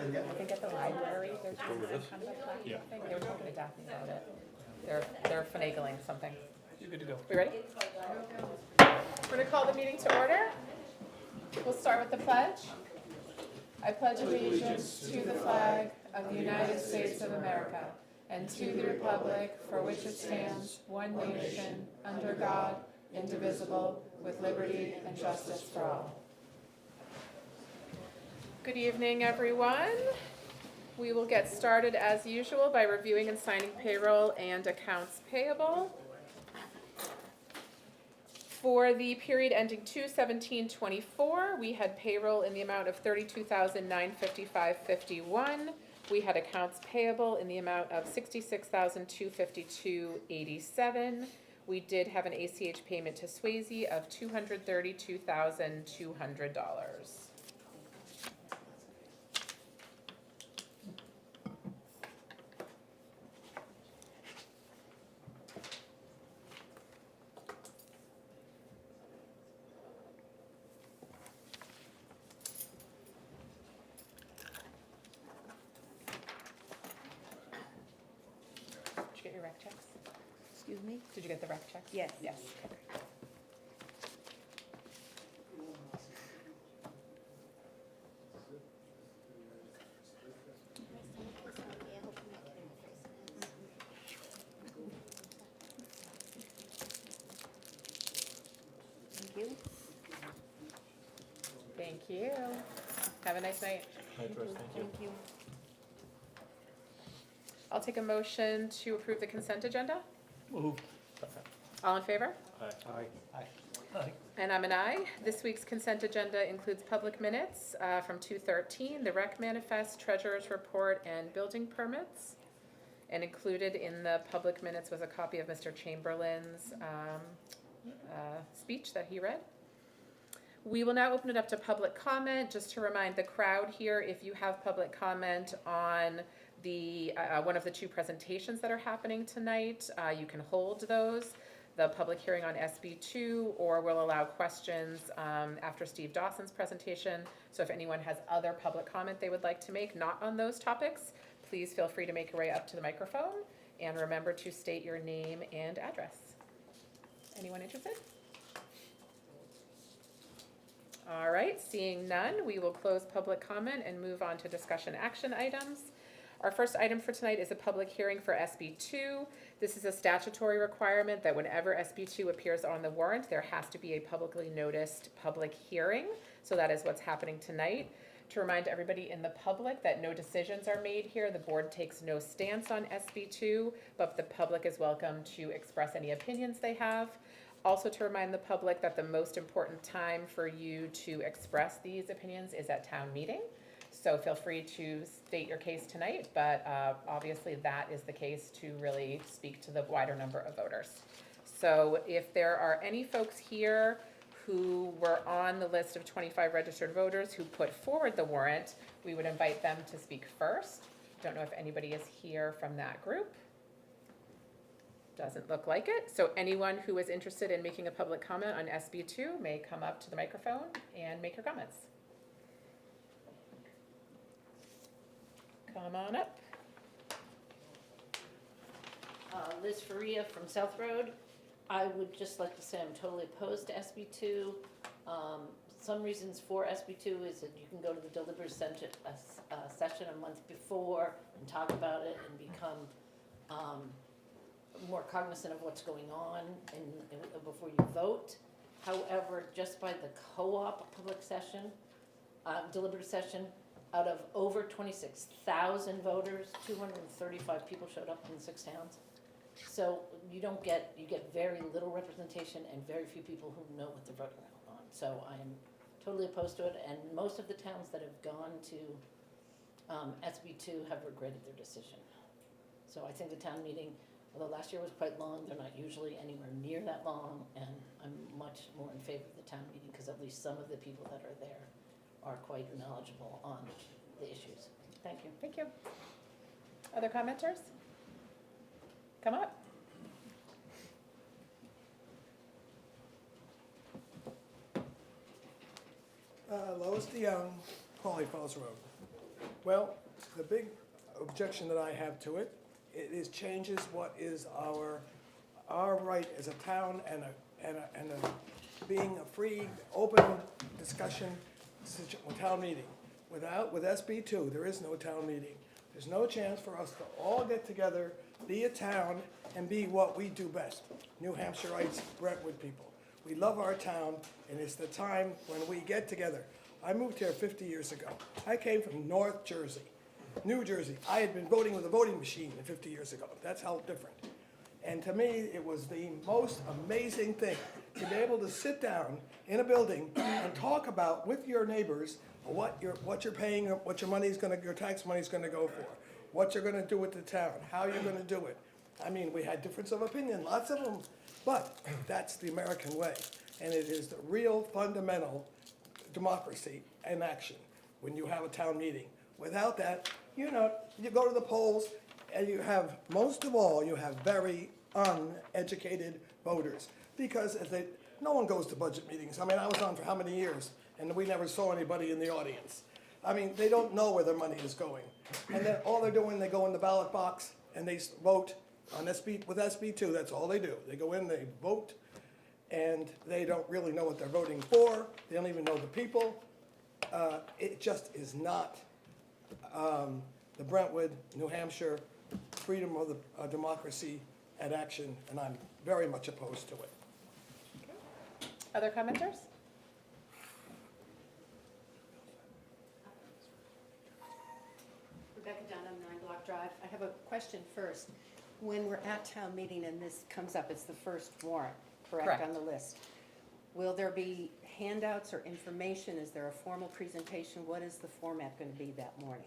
I think at the library, there's kind of a plaque thing. They were talking to Daphne about it. They're finagling something. You're good to go. We ready? We're gonna call the meeting to order. We'll start with the pledge. I pledge allegiance to the flag of the United States of America and to the republic for which it stands, one nation, under God, indivisible, with liberty and justice for all. Good evening, everyone. We will get started as usual by reviewing and signing payroll and accounts payable. For the period ending 2/17/24, we had payroll in the amount of $32,955.51. We had accounts payable in the amount of $66,252.87. We did have an ACH payment to Swayze of $232,200. Did you get your rec checks? Excuse me? Did you get the rec checks? Yes. Yes. Thank you. Thank you. Have a nice night. Thank you. Thank you. I'll take a motion to approve the consent agenda. Move. All in favor? Aye. Aye. And I'm an aye. This week's consent agenda includes public minutes from 2/13, the rec manifest, treasurer's report, and building permits. And included in the public minutes was a copy of Mr. Chamberlain's speech that he read. We will now open it up to public comment. Just to remind the crowd here, if you have public comment on the one of the two presentations that are happening tonight, you can hold those. The public hearing on SB2, or we'll allow questions after Steve Dawson's presentation. So if anyone has other public comment they would like to make, not on those topics, please feel free to make your way up to the microphone. And remember to state your name and address. Anyone interested? All right, seeing none, we will close public comment and move on to discussion action items. Our first item for tonight is a public hearing for SB2. This is a statutory requirement that whenever SB2 appears on the warrant, there has to be a publicly noticed public hearing. So that is what's happening tonight. To remind everybody in the public that no decisions are made here, the board takes no stance on SB2, but the public is welcome to express any opinions they have. Also to remind the public that the most important time for you to express these opinions is at town meeting. So feel free to state your case tonight, but obviously that is the case to really speak to the wider number of voters. So if there are any folks here who were on the list of 25 registered voters who put forward the warrant, we would invite them to speak first. Don't know if anybody is here from that group. Doesn't look like it. So anyone who is interested in making a public comment on SB2 may come up to the microphone and make your comments. Come on up. Liz Faria from South Road. I would just like to say I'm totally opposed to SB2. Some reasons for SB2 is that you can go to the deliberative session a month before and talk about it and become more cognizant of what's going on before you vote. However, just by the co-op public session, deliberative session, out of over 26,000 voters, 235 people showed up in 6 towns. So you get very little representation and very few people who know what they're voting on. So I am totally opposed to it, and most of the towns that have gone to SB2 have regretted their decision. So I think the town meeting, although last year was quite long, they're not usually anywhere near that long, and I'm much more in favor of the town meeting because at least some of the people that are there are quite knowledgeable on the issues. Thank you. Thank you. Other commenters? Come up. Lois DeYoung, Poly Falls Road. Well, the big objection that I have to it, it is changes what is our right as a town and being a free, open discussion town meeting. With SB two, there is no town meeting. There's no chance for us to all get together, be a town, and be what we do best. New Hampshireites, Brentwood people. We love our town, and it's the time when we get together. I moved here 50 years ago. I came from North Jersey, New Jersey. I had been voting with a voting machine 50 years ago. That's how different. And to me, it was the most amazing thing to be able to sit down in a building and talk about with your neighbors what you're paying, what your tax money's gonna go for, what you're gonna do with the town, how you're gonna do it. I mean, we had difference of opinion, lots of them, but that's the American way. And it is the real fundamental democracy in action when you have a town meeting. Without that, you go to the polls and you have, most of all, you have very uneducated voters. Because no one goes to budget meetings. I mean, I was on for how many years, and we never saw anybody in the audience. I mean, they don't know where their money is going. And then all they're doing, they go in the ballot box and they vote on with SB two, that's all they do. They go in, they vote, and they don't really know what they're voting for. They don't even know the people. It just is not the Brentwood, New Hampshire, freedom of the democracy at action, and I'm very much opposed to it. Other commenters? Rebecca Dunham, 9 Block Drive. I have a question first. When we're at town meeting and this comes up, it's the first warrant, correct, Correct. on the list? Will there be handouts or information? Is there a formal presentation? What is the format going to be that morning?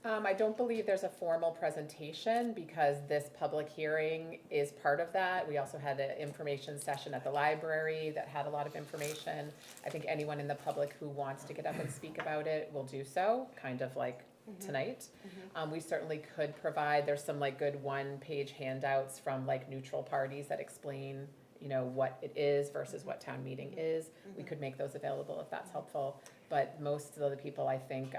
I don't believe there's a formal presentation because this public hearing is part of that. We also had an information session at the library that had a lot of information. I think anyone in the public who wants to get up and speak about it will do so, kind of like tonight. We certainly could provide, there's some like good one-page handouts from like neutral parties that explain, what it is versus what town meeting is. We could make those available if that's helpful. But most of the people, I think,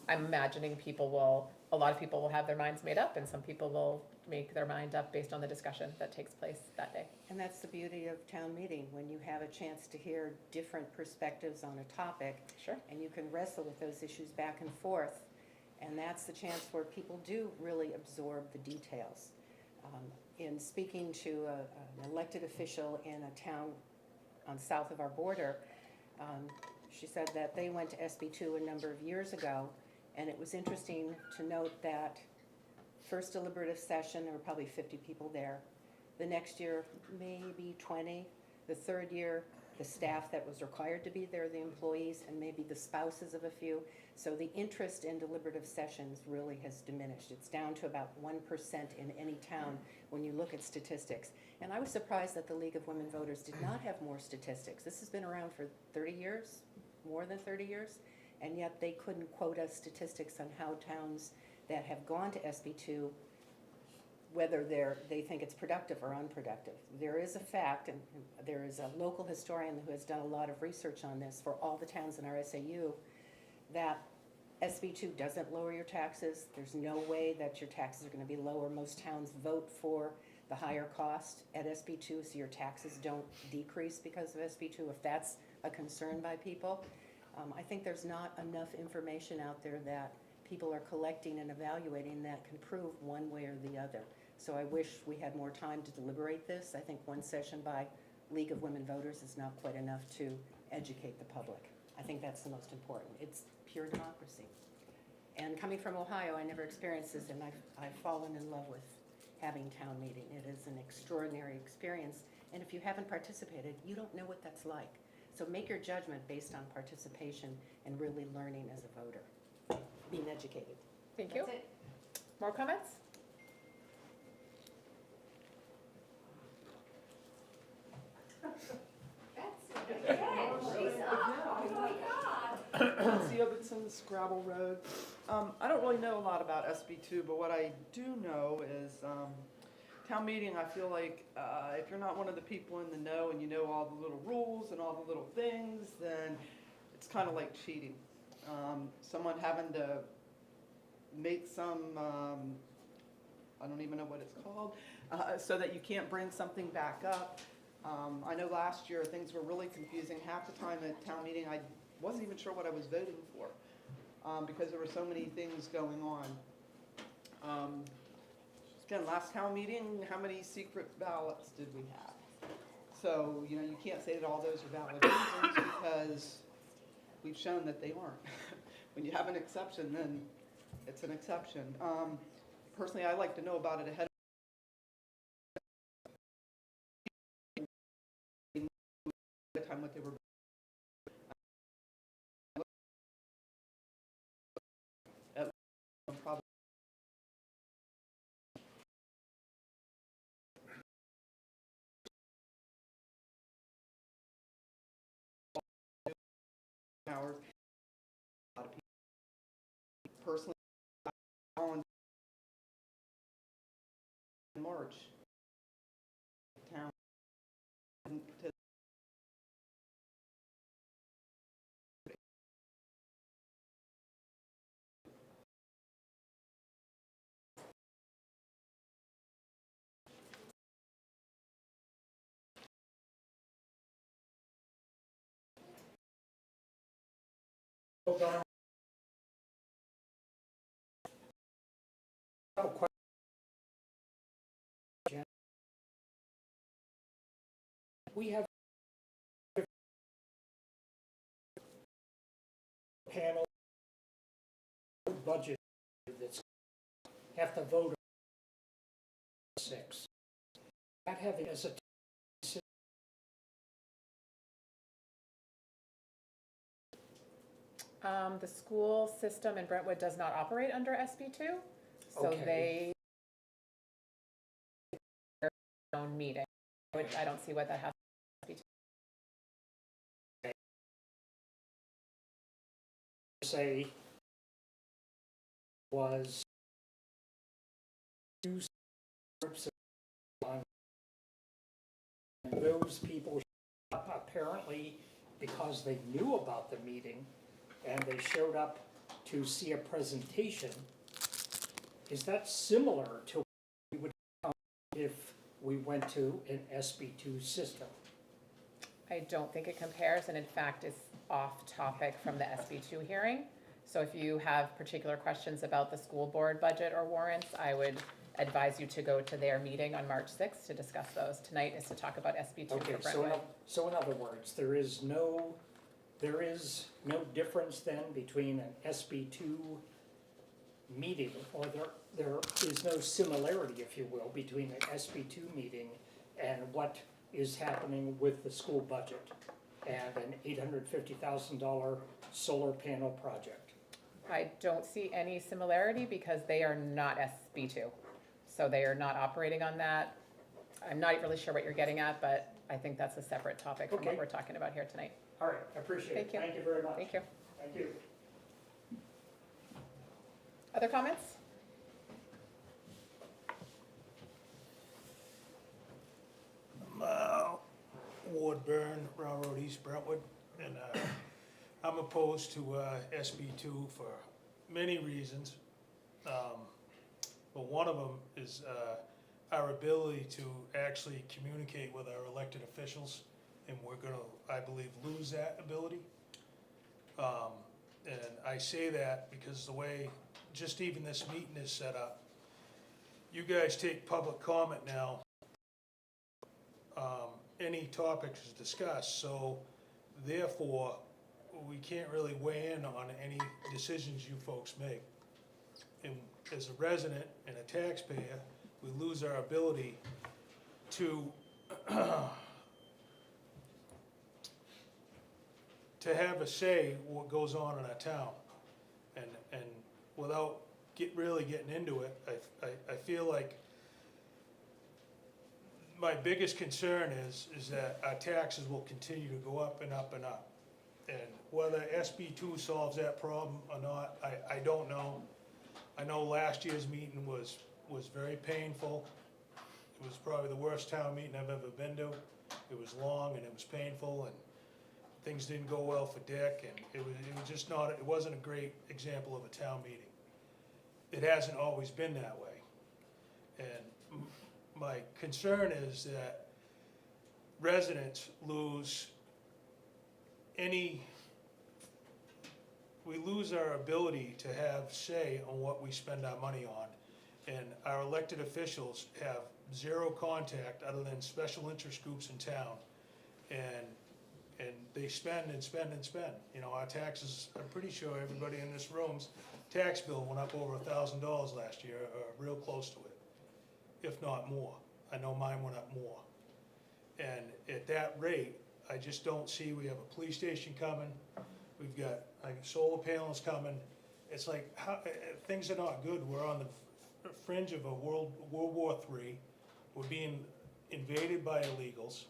I'm imagining a lot of people will have their minds made up, and some people will make their mind up based on the discussion that takes place that day. And that's the beauty of town meeting, when you have a chance to hear different perspectives on a topic. Sure. And you can wrestle with those issues back and forth. And that's the chance where people do really absorb the details. In speaking to an elected official in a town on south of our border, she said that they went to SB2 a number of years ago, and it was interesting to note that first deliberative session, there were probably 50 people there. The next year, maybe 20. The third year, the staff that was required to be there, the employees, and maybe the spouses of a few. So the interest in deliberative sessions really has diminished. It's down to about 1% in any town when you look at statistics. And I was surprised that the League of Women Voters did not have more statistics. This has been around for 30 years, more than 30 years, and yet they couldn't quote us statistics on how towns that have gone to SB2, whether they think it's productive or unproductive. There is a fact, and there is a local historian who has done a lot of research on this for all the towns in our SAU, that SB2 doesn't lower your taxes. There's no way that your taxes are going to be lower. Most towns vote for the higher cost at SB2, so your taxes don't decrease because of SB2, if that's a concern by people. I think there's not enough information out there that people are collecting and evaluating that can prove one way or the other. So I wish we had more time to deliberate this. I think one session by League of Women Voters is not quite enough to educate the public. I think that's the most important. It's pure democracy. And coming from Ohio, I never experienced this, and I've fallen in love with having town meeting. It is an extraordinary experience, and if you haven't participated, you don't know what that's like. So make your judgment based on participation and really learning as a voter, being educated. Thank you. That's it. More comments? Nancy Obenson, Scrabble Road. I don't really know a lot about SB2, but what I do know is town meeting, I feel like if you're not one of the people in the know and you know all the little rules and all the little things, then it's kind of like cheating. Someone having to make some, I don't even know what it's called, so that you can't bring something back up. I know last year things were really confusing. Half the time at town meeting, I wasn't even sure what I was voting for, because there were so many things going on. Again, last town meeting, how many secret ballots did we have? So, you know, you can't say that all those are valid reasons because we've shown that they aren't. When you have an exception, then it's an exception. Personally, I like to know about it ahead of time what they were. Probably hours. A lot of people personally on March town to We have a panel budget that's have to vote on 6. Not having as a The school system in Brentwood does not operate under SB2, so Okay. they their own meeting. I don't see what that has to be. say was 2 groups of and those people showed up apparently because they knew about the meeting and they showed up to see a presentation. Is that similar to what we would have if we went to an SB2 system? I don't think it compares, and in fact, it's off topic from the SB2 hearing. So if you have particular questions about the school board budget or warrants, I would advise you to go to their meeting on March 6th to discuss those. Tonight is to talk about SB2 Okay, for Brentwood. so in other words, there is no difference then between an SB2 meeting, or there is no similarity, if you will, between an SB2 meeting and what is happening with the school budget and an $850,000 solar panel project. I don't see any similarity because they are not SB2. So they are not operating on that. I'm not really sure what you're getting at, but I think that's a separate topic from what Okay. we're talking about here tonight. All right, I appreciate Thank it. you. Thank you very much. Thank you. Thank you. Other comments? Ward Burn, Railroad East Brentwood, and I'm opposed to SB2 for many reasons. But one of them is our ability to actually communicate with our elected officials, and we're gonna, I believe, lose that ability. And I say that because the way, just even this meeting is set up, you guys take public comment now. Any topic is discussed, so therefore, we can't really weigh in on any decisions you folks make. And as a resident and a taxpayer, we lose our ability to to have a say what goes on in our town. And without really getting into it, I feel like my biggest concern is that our taxes will continue to go up and up and up. And whether SB2 solves that problem or not, I don't know. I know last year's meeting was very painful. It was probably the worst town meeting I've ever been to. It was long and it was painful, and things didn't go well for Dick, and it was just not, it wasn't a great example of a town meeting. it hasn't always been that way. And my concern is that residents lose we lose our ability to have say on what we spend our money on. And our elected officials have zero contact other than special interest groups in town. And they spend and spend and spend. You know, our taxes, I'm pretty sure everybody in this room's tax bill went up over $1,000 last year, or real close to it, if not more. I know mine went up more. And at that rate, I just don't see, we have a police station coming, we've got like solar panels coming. It's like, things are not good. We're on the fringe of a World War III. We're being invaded by illegals.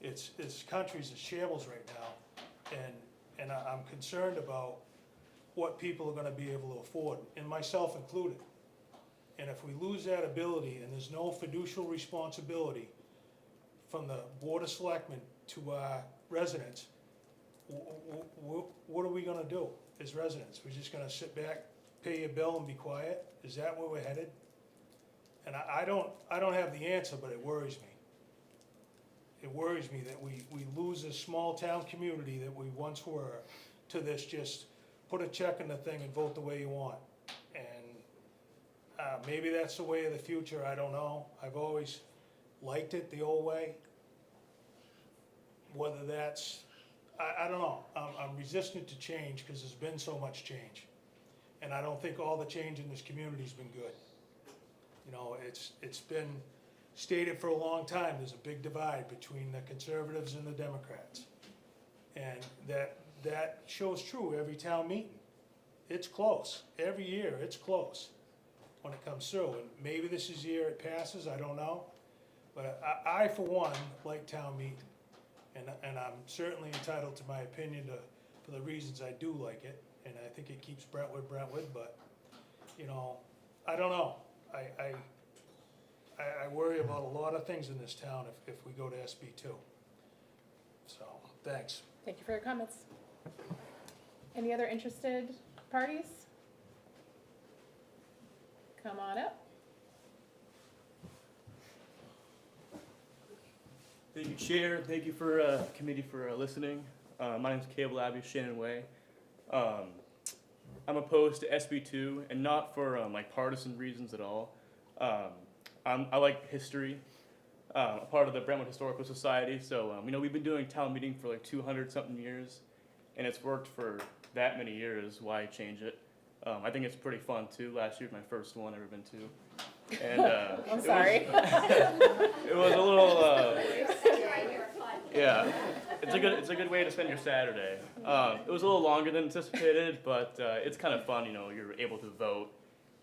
This country's in shambles right now, and I'm concerned about what people are gonna be able to afford, and myself included. And if we lose that ability, and there's no fiducial responsibility from the Board of Selectmen to our residents, what are we gonna do as residents? We're just gonna sit back, pay your bill and be quiet? Is that where we're headed? And I don't have the answer, but it worries me. It worries me that we lose this small town community that we once were to this just put a check in the thing and vote the way you want. And maybe that's the way of the future, I don't know. I've always liked it the old way. Whether that's, I don't know. I'm resistant to change because there's been so much change. And I don't think all the change in this community's been good. You know, it's been stated for a long time, there's a big divide between the conservatives and the Democrats. And that shows true every town meeting. It's close. Every year, it's close when it comes through. And maybe this is the year it passes, I don't know. But I for one, like town meeting. And I'm certainly entitled to my opinion for the reasons I do like it. And I think it keeps Brentwood, but, you know, I don't know. I worry about a lot of things in this town if we go to SB2. So, thanks. Thank you for your comments. Any other interested parties? Come on up. Thank you, Chair. Thank you for committee for listening. My name is Cable Abbey, Shannon Way. I'm opposed to SB2, and not for like partisan reasons at all. I like history. I'm a part of the Brentwood Historical Society, so you know, we've been doing town meeting for like 200-something years, and it's worked for that many years. Why change it? I think it's pretty fun too. Last year was my first one I've ever been to, and I'm sorry. It was a little. Yeah, it's a good way to spend your Saturday. It was a little longer than anticipated, but it's kind of fun. You know, you're able to vote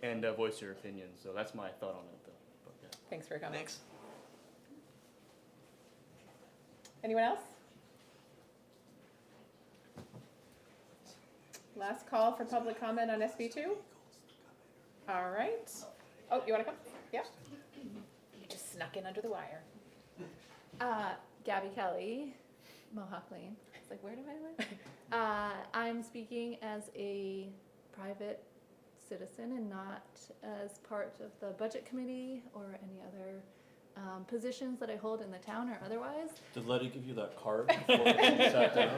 and voice your opinion. So that's my thought on it, though. But, yeah. Thanks for your comments. Anyone else? Last call for public comment on SB2. All right. Oh, you want to come? Yeah. You just snuck in under the wire. Gabby Kelly, Mohawk Lane. It's like, where do I live? I'm speaking as a private citizen and not as part of the budget committee or any other positions that I hold in the town or otherwise. Did Letty give you that card before you sat down?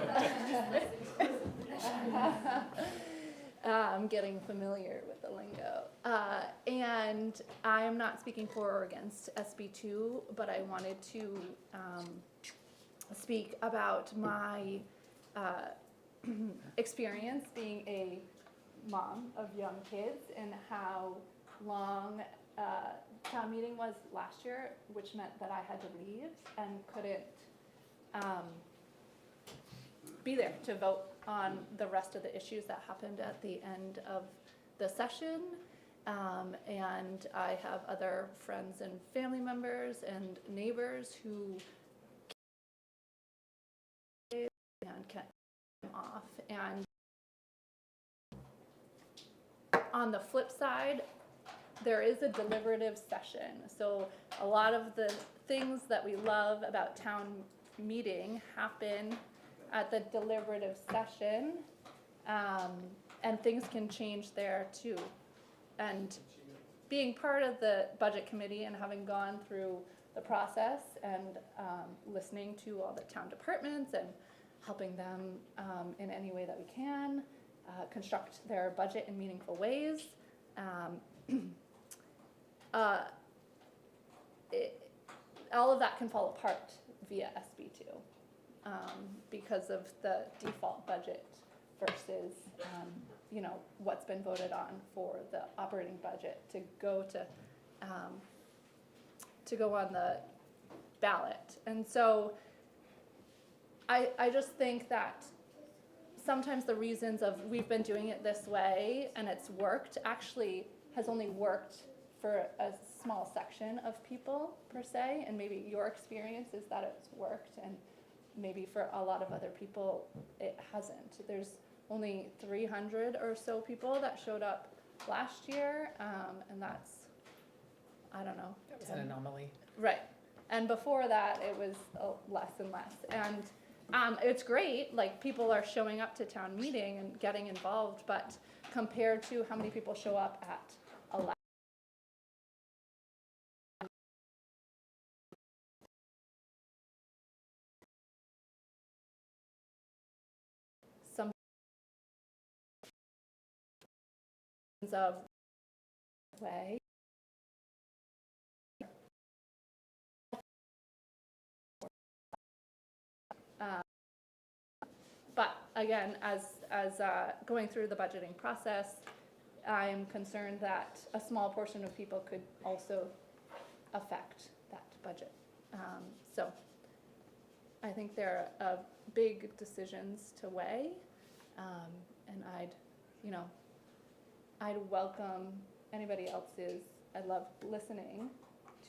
I'm getting familiar with the lingo. And I'm not speaking for or against SB2, but I wanted to speak about my experience being a mom of young kids and how long town meeting was last year, which meant that I had to leave and couldn't be there to vote on the rest of the issues that happened at the end of the session. And I have other friends and family members and neighbors who and kept them off. And on the flip side, there is a deliberative session. So a lot of the things that we love about town meeting happen at the deliberative session, and things can change there too. and being part of the budget committee and having gone through the process and listening to all the town departments and helping them in any way that we can construct their budget in meaningful ways. All of that can fall apart via SB2 because of the default budget versus what's been voted on for the operating budget to go on the ballot. And so I just think that sometimes the reasons of we've been doing it this way and it's worked actually has only worked for a small section of people per se, and maybe your experience is that it's worked, and maybe for a lot of other people it hasn't. There's only 300 or so people that showed up last year, and that's, I don't know. That was an anomaly. Right, and before that it was less and less, and it's great, like people are showing up to town meeting and getting involved, but compared to how many people show up at a some of way. But again, as going through the budgeting process, I'm concerned that a small portion of people could also affect that budget. So I think there are big decisions to weigh, and I'd welcome anybody else's. I love listening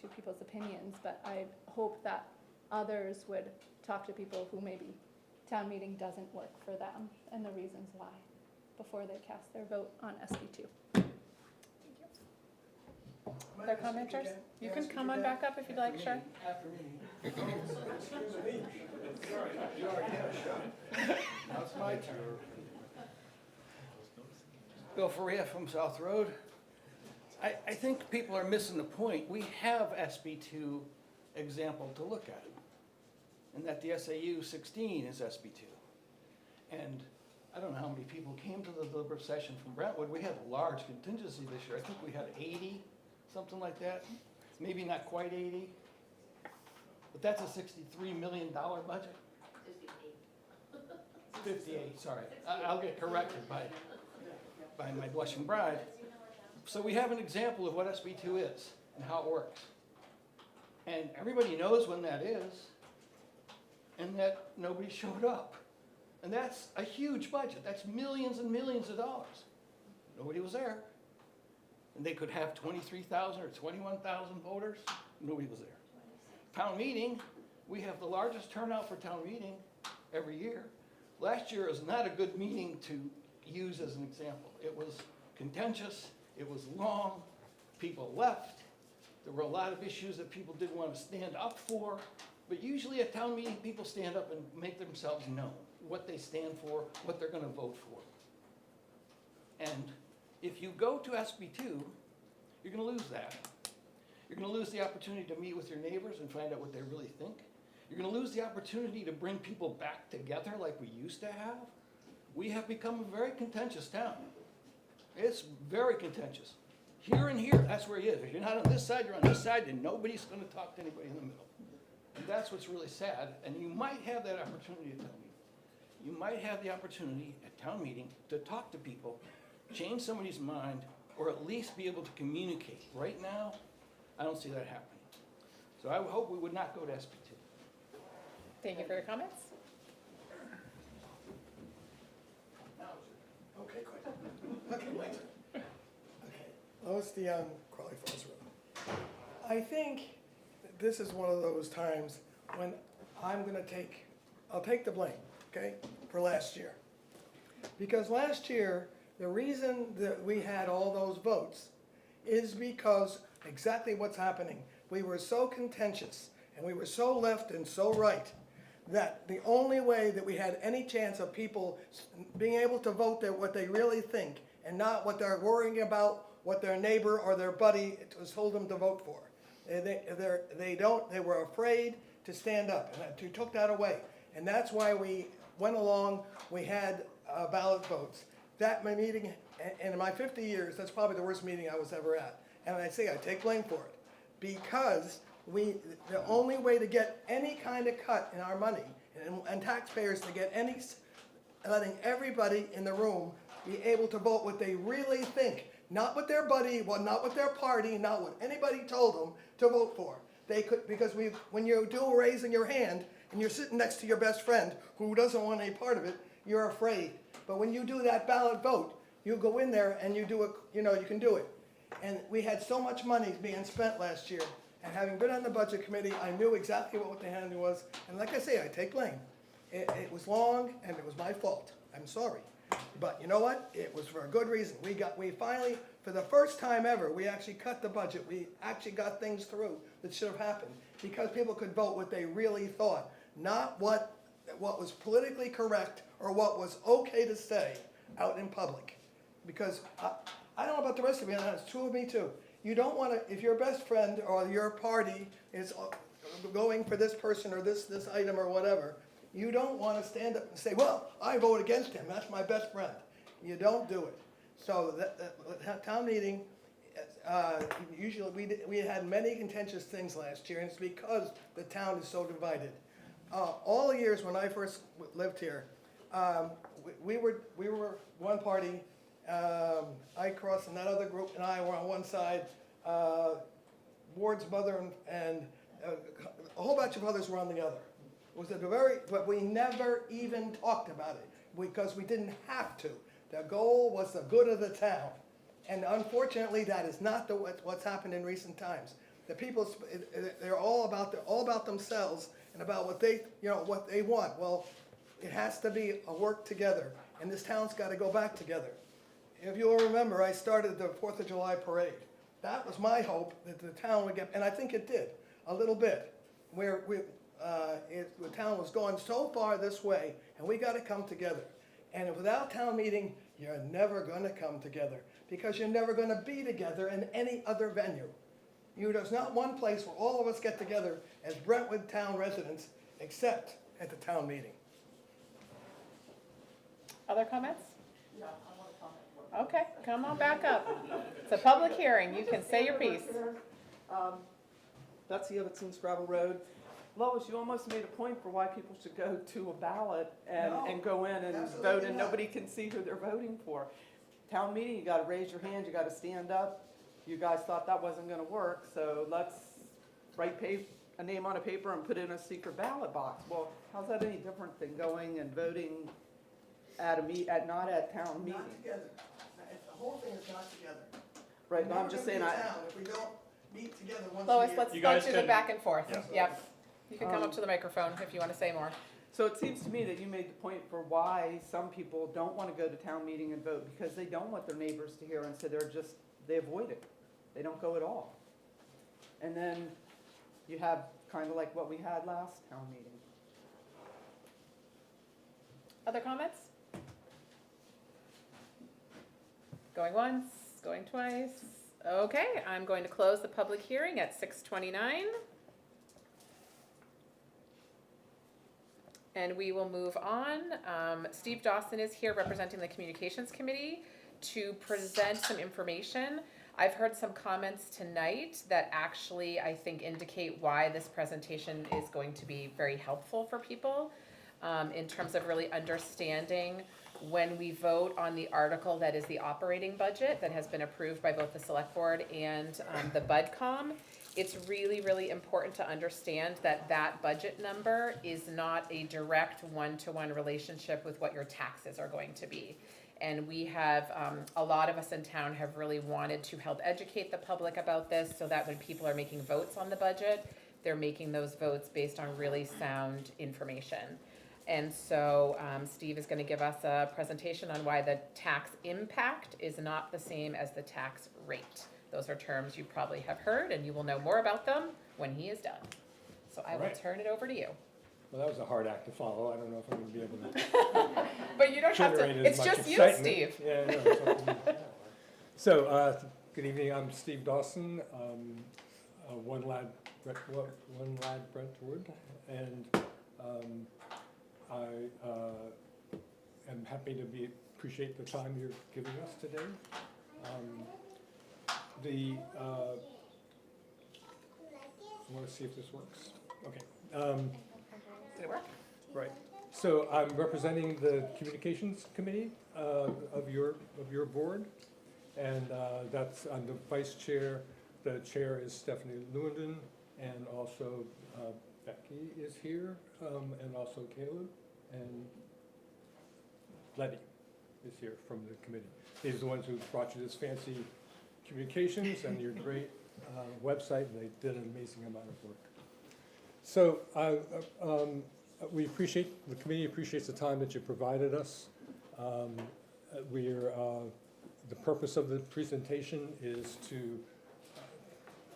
to people's opinions, but I hope that others would talk to people who maybe town meeting doesn't work for them and the reasons why before they cast their vote on SB2. Other commenters? You can come on back up if you'd like, sure. After me. Excuse me. Sorry, you already had a shot. Now it's my turn. Bill Faria from South Road. I think people are missing the point. We have SB2 example to look at, and that the SAU 16 is SB2. And I don't know how many people came to the deliberative session from Brentwood. We had a large contingency this year. I think we had 80, something like that. Maybe not quite 80. But that's a $63 million budget. 58, sorry. I'll get corrected by my blushing bride. So we have an example of what SB2 is and how it works. And everybody knows when that is, and that nobody showed up. And that's a huge budget. That's millions and millions of dollars. Nobody was there. And they could have 23,000 or 21,000 voters. Nobody was there. Town meeting, we have the largest turnout for town meeting every year. Last year was not a good meeting to use as an example. It was contentious, it was long, people left. There were a lot of issues that people didn't want to stand up for. But usually at town meeting, people stand up and make themselves known, what they stand for, what they're going to vote for. And if you go to SB2, you're going to lose that. You're going to lose the opportunity to meet with your neighbors and find out what they really think. You're going to lose the opportunity to bring people back together like we used to have. We have become a very contentious town. It's very contentious. Here and here, that's where he is. If you're not on this side, you're on this side, and nobody's going to talk to anybody in the middle. And that's what's really sad, and you might have that opportunity at town meeting. You might have the opportunity at town meeting to talk to people, change somebody's mind, or at least be able to communicate. Right now, I don't see that happening. So I would hope we would not go to SB2. Thank you for your comments. Okay, quick. Okay, wait. Okay. Lois DeYoung, Crawley Falls Road. I think this is one of those times when I'll take the blame, okay, for last year. Because last year, the reason that we had all those votes is because exactly what's happening. We were so contentious and we were so left and so right that the only way that we had any chance of people being able to vote what they really think and not what they're worrying about, what their neighbor or their buddy has told them to vote for. They were afraid to stand up, and we took that away. And that's why we went along, we had ballot votes. That my meeting, and in my 50 years, that's probably the worst meeting I was ever at. And I say I take blame for it, because the only way to get any kind of cut in our money and taxpayers to get any, letting everybody in the room be able to vote what they really think, not what their buddy, well, not what their party, not what anybody told them to vote for. They could, because when you do raising your hand and you're sitting next to your best friend who doesn't want any part of it, you're afraid. But when you do that ballot vote, you go in there and you do it, you can do it. And we had so much money being spent last year. And having been on the budget committee, I knew exactly what the handling was. And like I say, I take blame. It was long and it was my fault. I'm sorry. But you know what? It was for a good reason. We finally, for the first time ever, we actually cut the budget. We actually got things through that should have happened, because people could vote what they really thought, not what was politically correct or what was okay to say out in public. Because I don't know about the rest of you, and it's true of me too. You don't want to, if your best friend or your party is going for this person or this item or whatever, you don't want to stand up and say, well, I vote against him, that's my best friend. You don't do it. So that town meeting, usually we had many contentious things last year, and it's because the town is so divided. All the years when I first lived here, we were one party. I Cross and that other group and I were on one side. Ward's mother and a whole bunch of others were on the other. But we never even talked about it because we didn't have to. The goal was the good of the town. And unfortunately, that is not what's happened in recent times. The people, they're all about themselves and about what they want. Well, it has to be a work together, and this town's got to go back together. If you'll remember, I started the 4th of July parade. That was my hope, that the town would get, and I think it did, a little bit, where the town was going so far this way, and we got to come together. And without town meeting, you're never going to come together, because you're never going to be together in any other venue. There's not one place where all of us get together as Brentwood town residents, except at the town meeting. Other comments? Yeah, I want to comment. Okay, come on back up. It's a public hearing, you can say your piece. Betsy Ibbotson, Scrabble Road. Lois, you almost made a point for why people should go to a ballot and go in and vote, and nobody can see who they're voting for. Town meeting, you gotta raise your hand, you gotta stand up. You guys thought that wasn't gonna work, so let's write a name on a paper and put it in a secret ballot box. Well, how's that any different than going and voting at not at town meeting? Not together. The whole thing is not together. Right, but I'm just saying, If we don't meet together once Lois, a year. let's You go guys to the can- back and forth. Yeah. Yep. You can come up to the microphone if you want to say more. so it seems to me that you made the point for why some people don't want to go to town meeting and vote, because they don't want their neighbors to hear, and so they avoid it. They don't go at all. And then you have kind of like what we had last town meeting. Other comments? Going once, going twice. Okay, I'm going to close the public hearing at 6:29. And we will move on. Steve Dawson is here representing the Communications Committee to present some information. I've heard some comments tonight that actually I think indicate why this presentation is going to be very helpful for people in terms of really understanding when we vote on the article that is the operating budget that has been approved by both the Select Board and the BudCom. It's really, really important to understand that that budget number is not a direct one-to-one relationship with what your taxes are going to be. And we have, a lot of us in town have really wanted to help educate the public about this so that when people are making votes on the budget, they're making those votes based on really sound information. And so Steve is going to give us a presentation on why the tax impact is not the same as the tax rate. Those are terms you probably have heard, and you will know more about them when he is done. So I will Right. turn it over to you. Well, that was a hard act to follow. I don't know if I'm gonna be able to But you don't have to, generate it's as much just you, excitement. Steve. Yeah, I know. It's up to me. So, good evening, I'm Steve Dawson, One Lad Brentwood, and I am happy to appreciate the time you're giving us today. I want to see if this works. Okay. Did it work? Right. So I'm representing the Communications Committee of your board, and I'm the vice chair. The chair is Stephanie Lewandon, and also Becky is here, and also Caleb, and Letty is here from the committee. These are the ones who brought you this fancy communications and your great website, and they did an amazing amount of work. So the committee appreciates the time that you provided us. The purpose of the presentation is to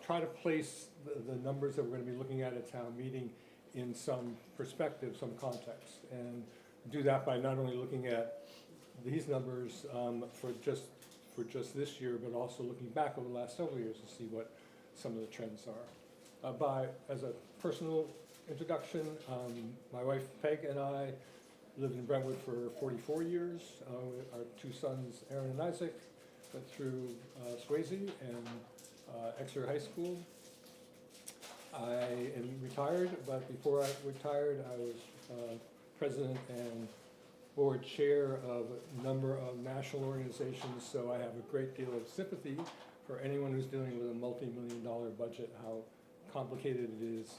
try to place the numbers that we're going to be looking at town meeting in some perspective, some context, and do that by not only looking at these numbers for just this year, but also looking back over the last several years to see what some of the trends are. As a personal introduction, my wife Peg and I lived in Brentwood for 44 years. Our two sons, Aaron and Isaac, went through Swayze and Exeter High School. I am retired, but before I retired, I was president and board chair of a number of national organizations, so I have a great deal of sympathy for anyone who's dealing with a multi-million-dollar budget, how complicated it is.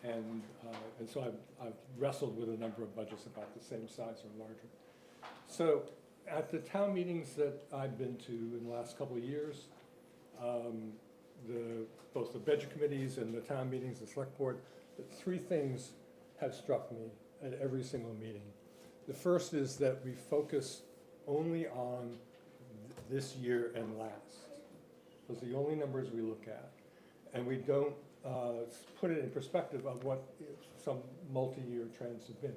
And so I've wrestled with a number of budgets about the same size or larger. So at the town meetings that I've been to in the last couple of years, both the budget committees and the town meetings, the select board, three things have struck me at every single meeting. The first is that we focus only on this year and last. Those are the only numbers we look at. And we don't put it in perspective of what some multi-year trends have been.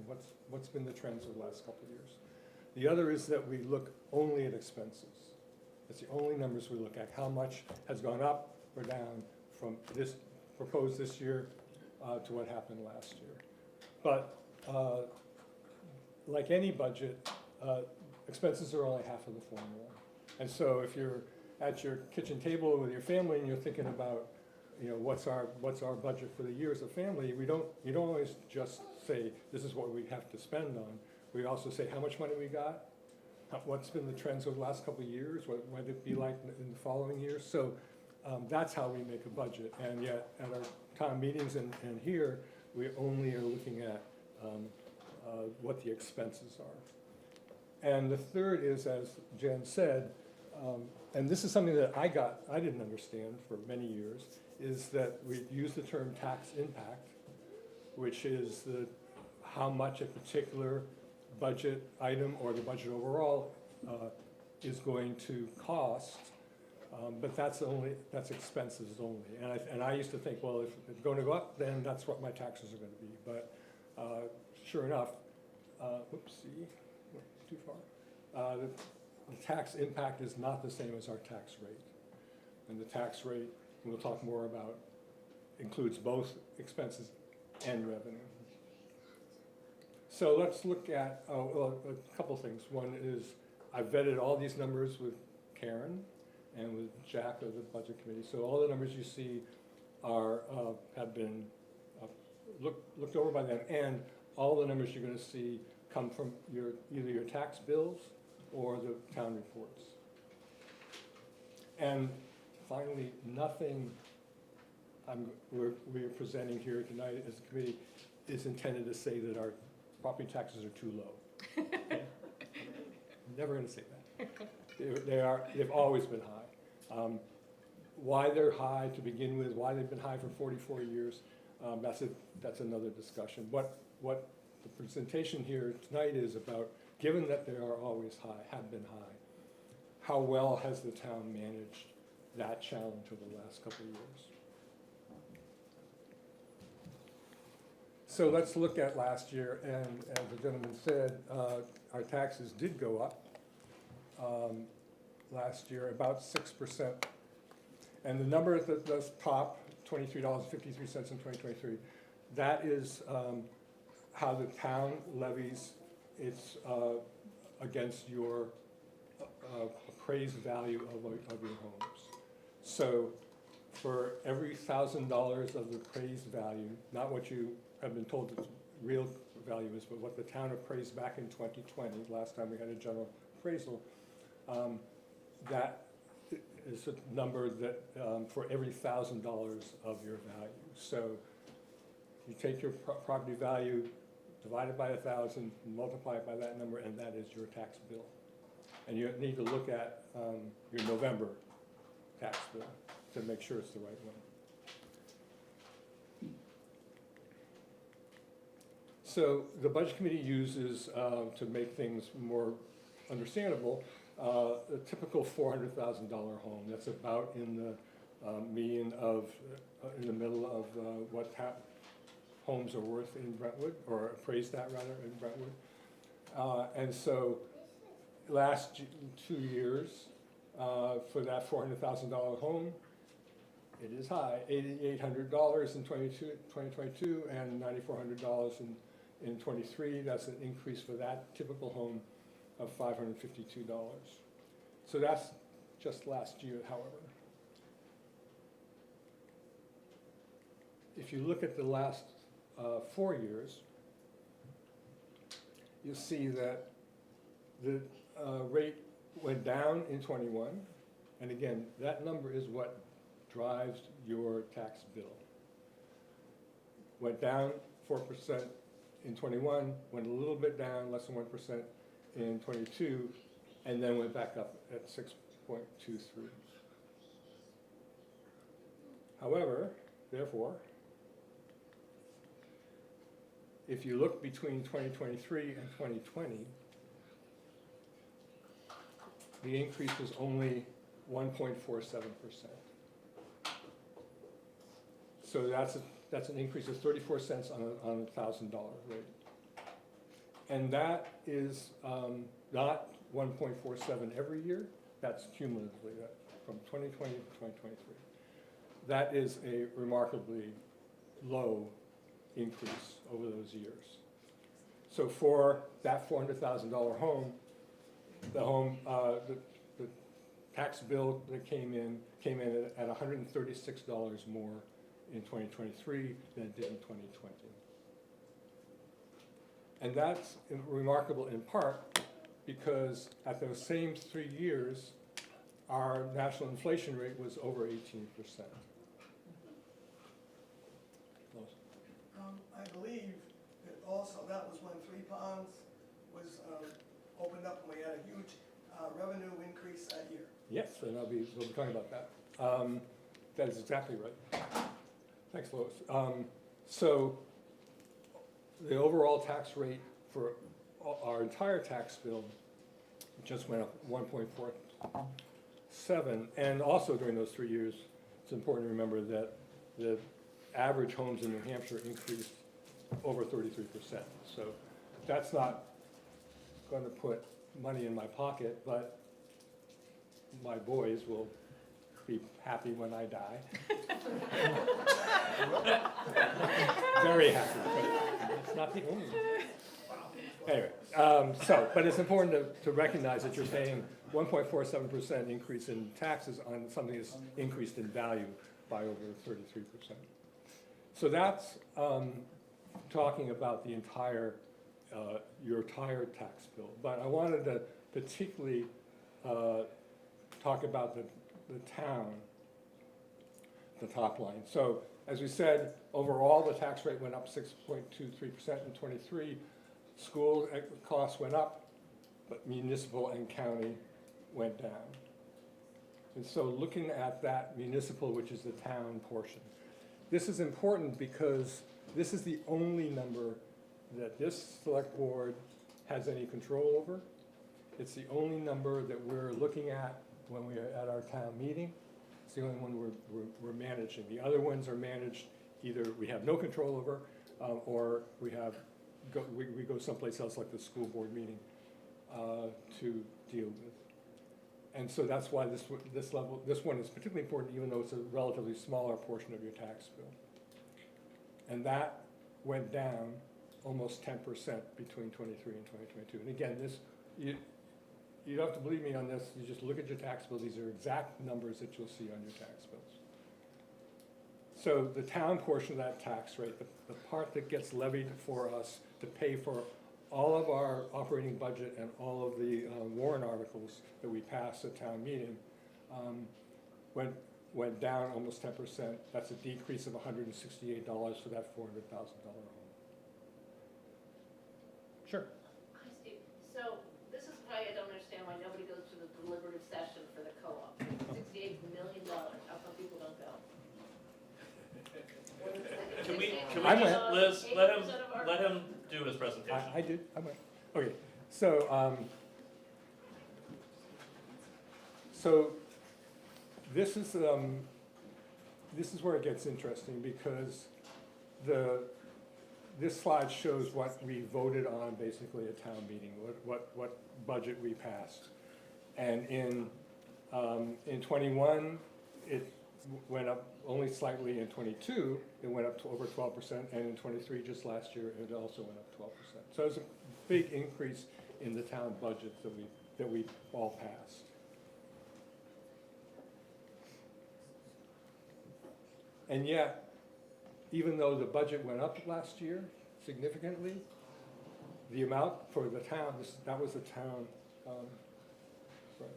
What's been the trends of the last couple of years? The other is that we look only at expenses. That's the only numbers we look at. How much has gone up or down from this proposed this year to what happened last year. But like any budget, expenses are only half of the formula. And so if you're at your kitchen table with your family and you're thinking about, what's our budget for the year as a family, you don't always just say, this is what we have to spend on. We also say how much money we got, what's been the trends over the last couple of years, what might it be like in the following years. So that's how we make a budget. And yet at our town meetings and here, we only are looking at what the expenses are. And the third is, as Jen said, and this is something that I didn't understand for many years, is that we use the term tax impact, which is how much a particular budget item or the budget overall is going to cost, but that's expenses only. And I used to think, well, if it's going to go up, then that's what my taxes are going to be. But sure enough, whoopsie, too far. The tax impact is not the same as our tax rate. And the tax rate, we'll talk more about, includes both expenses and revenue. So let's look at a couple things. One is I vetted all these numbers with Karen and with Jack of the Budget Committee. So all the numbers you see have been looked over by them, and all the numbers you're going to see come from either your tax bills or the town reports. And finally, nothing we're presenting here tonight as a committee is intended to say that our property taxes are too low. Okay? Never going to say that. They've always been high. Why they're high to begin with, why they've been high for 44 years, that's another discussion. What the presentation here tonight is about, given that they are always high, have been high, how well has the town managed that challenge over the last couple of years? so let's look at last year, and as the gentleman said, our taxes did go up last year, about 6%. And the number at the top, $23.53 in 2023, that is how the town levies its against your appraised value of your homes. So for every $1,000 of the appraised value, not what you have been told the real value is, but what the town appraised back in 2020, last time we had a general appraisal, that is a number that for every $1,000 of your value. So you take your property value, divide it by 1,000, multiply it by that number, and that is your tax bill. And you need to look at your November tax bill to make sure it's the right one. So the Budget Committee uses, to make things more understandable, a typical $400,000 home. That's about in the median of, in the middle of what homes are worth in Brentwood, or appraised at rather in Brentwood. And so last 2 years, for that $400,000 home, it is high, $8,800 in 2022 and $9,400 in 23. That's an increase for that typical home of $552. So that's just last year, however. If you look at the last 4 years, you'll see that the rate went down in 21, and again, that number is what drives your tax bill. Went down 4% in 21, went a little bit down, less than 1% in 22, and then went back up at 6.23. However, therefore, if you look between 2023 and 2020, the increase was only 1.47%. So that's an increase of 34 cents on a $1,000 rate. And that is not 1.47 every year, that's cumulatively, from 2020 to 2023. That is a remarkably low increase over those years. So for that $400,000 home, the tax bill that came in at $136 more in 2023 than it did in 2020. And that's remarkable in part because at those same 3 years, our national inflation rate was over 18%. I believe that also that was when Three Ponds was opened up and we had a huge revenue increase that year. Yes, and we'll be talking about that. That is exactly right. Thanks, Lois. So the overall tax rate for our entire tax bill just went up 1.47, and also during those 3 years, it's important to remember that the average homes in New Hampshire increased over 33%. So that's not going to put money in my pocket, but my boys will be happy when I die. Very happy, but it's not the only one. Anyway, but it's important to recognize that you're paying 1.47% increase in taxes on something that's increased in value by over 33%. So that's talking about the entire, your entire tax bill. But I wanted to particularly talk about the town, the top line. So as we said, overall the tax rate went up 6.23% in 23. School costs went up, but municipal and county went down. And so looking at that municipal, which is the town portion, this is important because this is the only number that this select board has any control over. It's the only number that we're looking at when we're at our town meeting. It's the only one we're managing. The other ones are managed, either we have no control over, or we go someplace else like the school board meeting to deal with. And so that's why this one is particularly important, even though it's a relatively smaller portion of your tax bill. And that went down almost 10% between 23 and 2022. And again, you don't have to believe me on this, you just look at your tax bill, these are exact numbers that you'll see on your tax bills. So the town portion of that tax rate, the part that gets levied for us to pay for all of our operating budget and all of the warrant articles that we pass at town meeting, went down almost 10%. That's a decrease of $168 for that $400,000 home. Sure. Hi, Steve. So this is why I don't understand why nobody goes to the deliberative session for the co-op. $68 million. How come people don't go? Can we I just, went. Liz, 8% of our- let him do his presentation. I did, I went. Okay, so, this is where it gets interesting, because this slide shows what we voted on basically at town meeting, what budget we passed. And in 21, it went up only slightly. In 22, it went up to over 12%, and in 23, just last year, it also went up 12%. So it's a big increase in the town budget that we all passed. And yet, even though the budget went up last year significantly, the amount for the town, that was the town, sorry.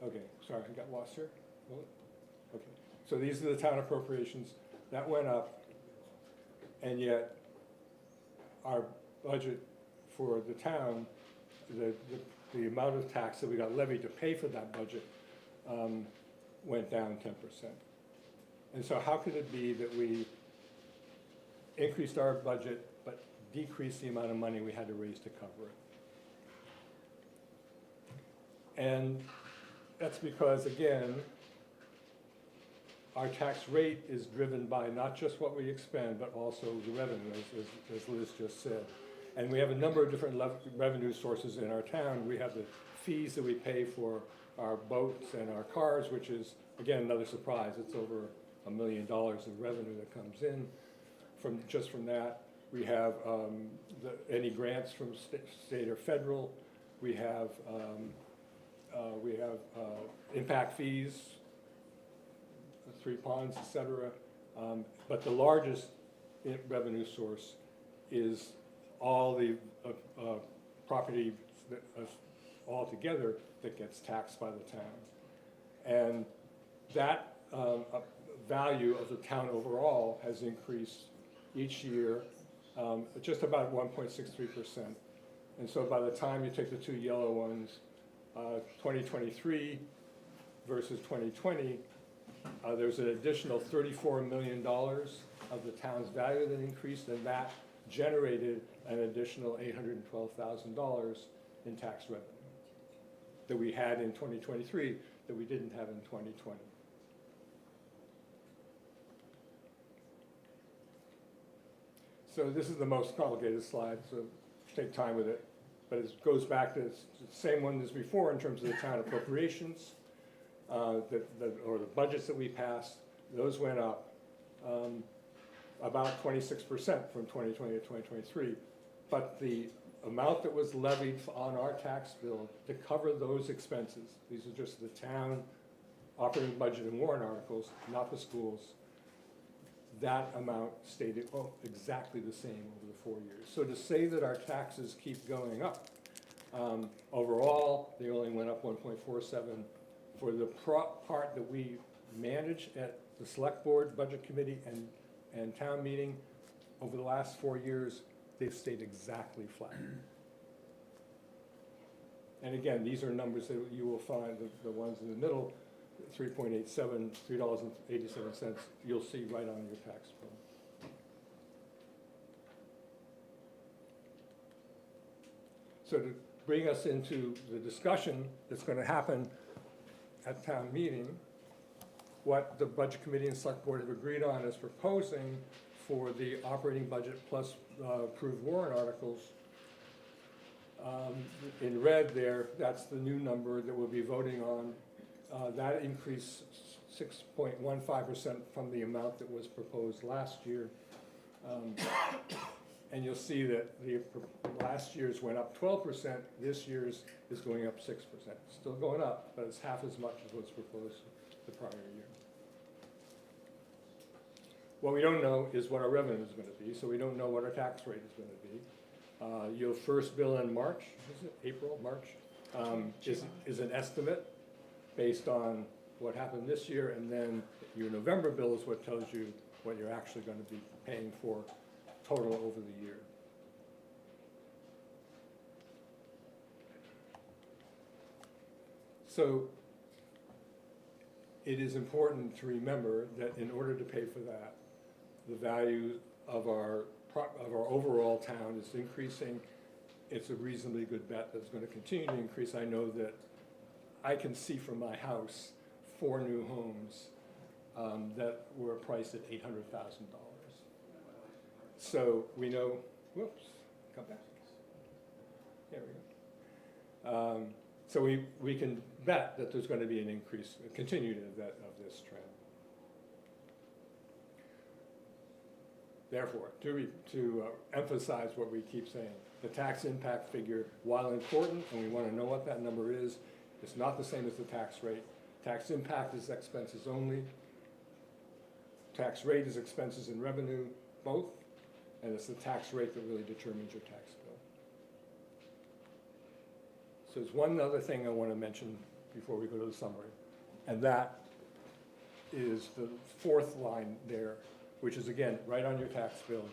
Okay, sorry, I got lost here. Okay, so these are the town appropriations, that went up, and yet our budget for the town, the amount of tax that we got levied to pay for that budget went down 10%. And so how could it be that we increased our budget but decreased the amount of money we had to raise to cover it? And that's because, again, our tax rate is driven by not just what we expend, but also the revenue, as Liz just said. And we have a number of different revenue sources in our town. We have the fees that we pay for our boats and our cars, which is, again, another surprise. It's over $1 million of revenue that comes in just from that. We have any grants from state or federal. We have impact fees, 3 ponds, et cetera. But the largest revenue source is all the property all together that gets taxed by the town. And that value of the town overall has increased each year just about 1.63%. And so by the time you take the two yellow ones, 2023 versus 2020, there's an additional $34 million of the town's value that increased, and that generated an additional $812,000 in tax revenue that we had in 2023 that we didn't have in 2020. So this is the most complicated slide, so take time with it. But it goes back to the same one as before in terms of the town appropriations, or the budgets that we passed. Those went up about 26% from 2020 to 2023. But the amount that was levied on our tax bill to cover those expenses, these are just the town operating budget and warrant articles, not the schools, that amount stayed exactly the same over the 4 years. So to say that our taxes keep going up, overall, they only went up 1.47. For the part that we manage at the Select Board, Budget Committee, and Town Meeting, over the last 4 years, they've stayed exactly flat. And again, these are numbers that you will find, the ones in the middle, 3.87, $3.87, you'll see right on your tax bill. So to bring us into the discussion that's going to happen at town meeting, what the Budget Committee and Select Board have agreed on is proposing for the operating budget plus approved warrant articles. In red there, that's the new number that we'll be voting on. That increased 6.15% from the amount that was proposed last year. And you'll see that last year's went up 12%, this year's is going up 6%. Still going up, but it's half as much as what's proposed the prior year. What we don't know is what our revenue is going to be, so we don't know what our tax rate is going to be. Your first bill in March, is it April, March, is an estimate based on what happened this year, and then your November bill is what tells you what you're actually going to be paying for total over the year. So it is important to remember that in order to pay for that, the value of our overall town is increasing. It's a reasonably good bet that it's going to continue to increase. I know that I can see from my house 4 new homes that were priced at $800,000. So we know, whoops, come back. There we go. So we can bet that there's going to be an increase, a continued of this trend. Therefore, to emphasize what we keep saying, the tax impact figure, while important, and we want to know what that number is, it's not the same as the tax rate. Tax impact is expenses only. Tax rate is expenses and revenue, both, and it's the tax rate that really determines your tax bill. So there's one other thing I want to mention before we go to the summary, and that is the 4th line there, which is again right on your tax bill,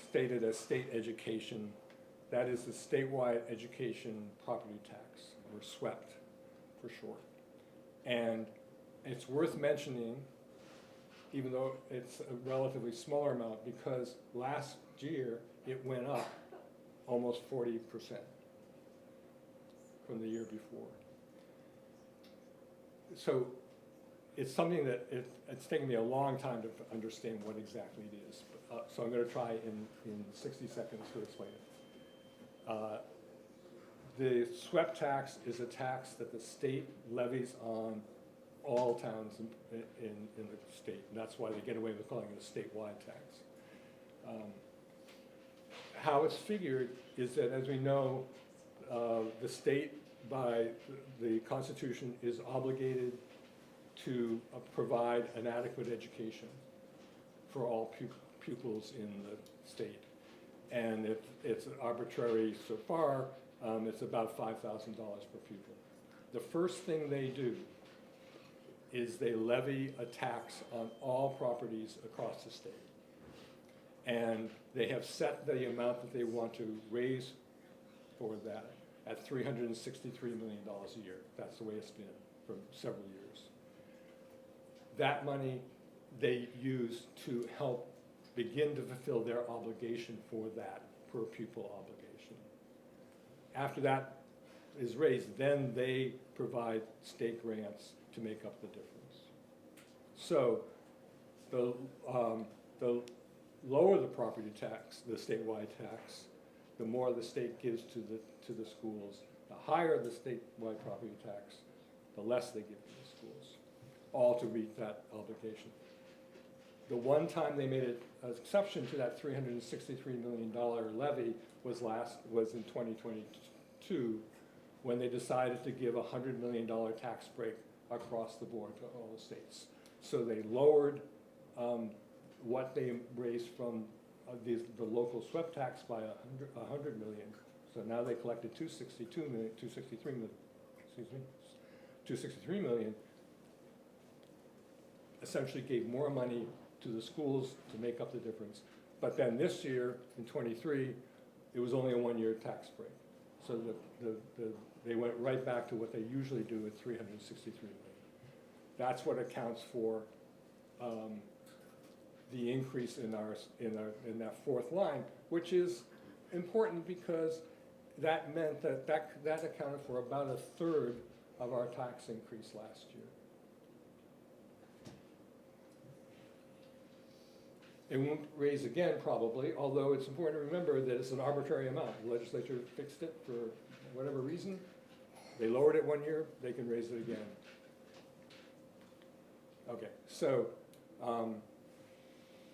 stated as state education. That is the statewide education property tax, or SWEPT for short. And it's worth mentioning, even though it's a relatively smaller amount, because last year it went up almost 40% from the year before. So it's something that it's taken me a long time to understand what exactly it is. So I'm going to try in 60 seconds to explain it. The SWEPT tax is a tax that the state levies on all towns in the state, and that's why they get away with calling it a statewide tax. How it's figured is that, as we know, the state, by the Constitution, is obligated to provide an adequate education for all pupils in the state. And it's arbitrary so far, it's about $5,000 per pupil. The first thing they do is they levy a tax on all properties across the state. And they have set the amount that they want to raise for that at $363 million a year. That's the way it's been for several years. That money they use to help begin to fulfill their obligation for that per pupil obligation. After that is raised, then they provide state grants to make up the difference. So the lower the property tax, the statewide tax, the more the state gives to the schools. The higher the statewide property tax, the less they give to the schools, all to meet that obligation. The one time they made an exception to that $363 million levy was in 2022, when they decided to give a $100 million tax break across the board to all the states. So they lowered what they raised from the local SWEPT tax by $100 million. So now they collected $263 million. Essentially gave more money to the schools to make up the difference. But then this year, in '23, it was only a 1-year tax break. So they went right back to what they usually do at $363 million. That's what accounts for the increase in that 4th line, which is important because that meant that accounted for about 1/3 of our tax increase last year. It won't raise again probably, although it's important to remember that it's an arbitrary amount. The legislature fixed it for whatever reason. They lowered it one year, they can raise it again. Okay, so,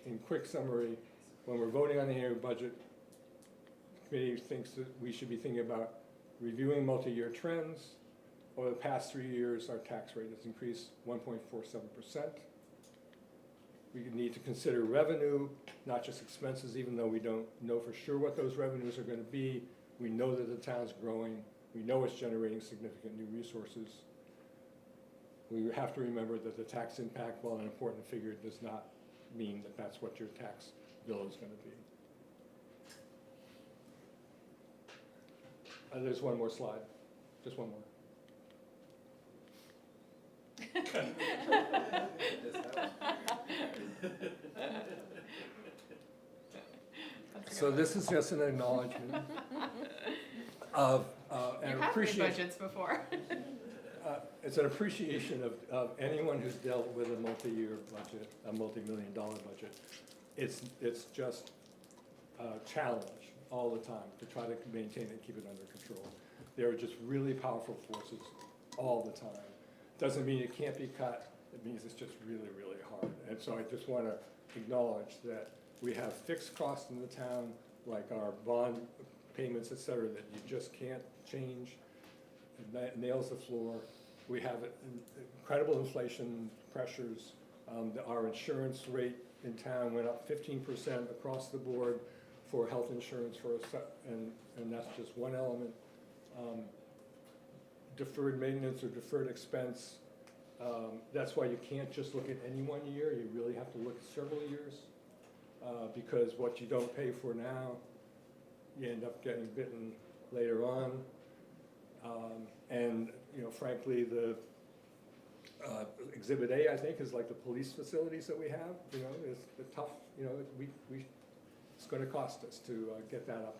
in quick summary, when we're voting on the annual budget, the committee thinks that we should be thinking about reviewing multi-year trends. Over the past 3 years, our tax rate has increased 1.47%. We need to consider revenue, not just expenses, even though we don't know for sure what those revenues are going to be. We know that the town's growing. We know it's generating significant new resources. We have to remember that the tax impact, while an important figure, does not mean that that's what your tax bill is going to be. There's one more slide, just one more. So this is just an acknowledgement of an You have made appreciation. budgets before. It's an appreciation of anyone who's dealt with a multi-year budget, a multi-million-dollar budget. It's just a challenge all the time to try to maintain and keep it under control. There are just really powerful forces all the time. Doesn't mean it can't be cut, it means it's just really, really hard. And so I just want to acknowledge that we have fixed costs in the town, like our bond payments, et cetera, that you just can't change. It nails the floor. We have incredible inflation pressures. Our insurance rate in town went up 15% across the board for health insurance and that's just one element. Deferred maintenance or deferred expense. That's why you can't just look at any one year. You really have to look at several years because what you don't pay for now, you end up getting bitten later on. And you know, frankly, the Exhibit A, I think, is like the police facilities that we have. You know, it's the tough. You know, it's going to cost us to get that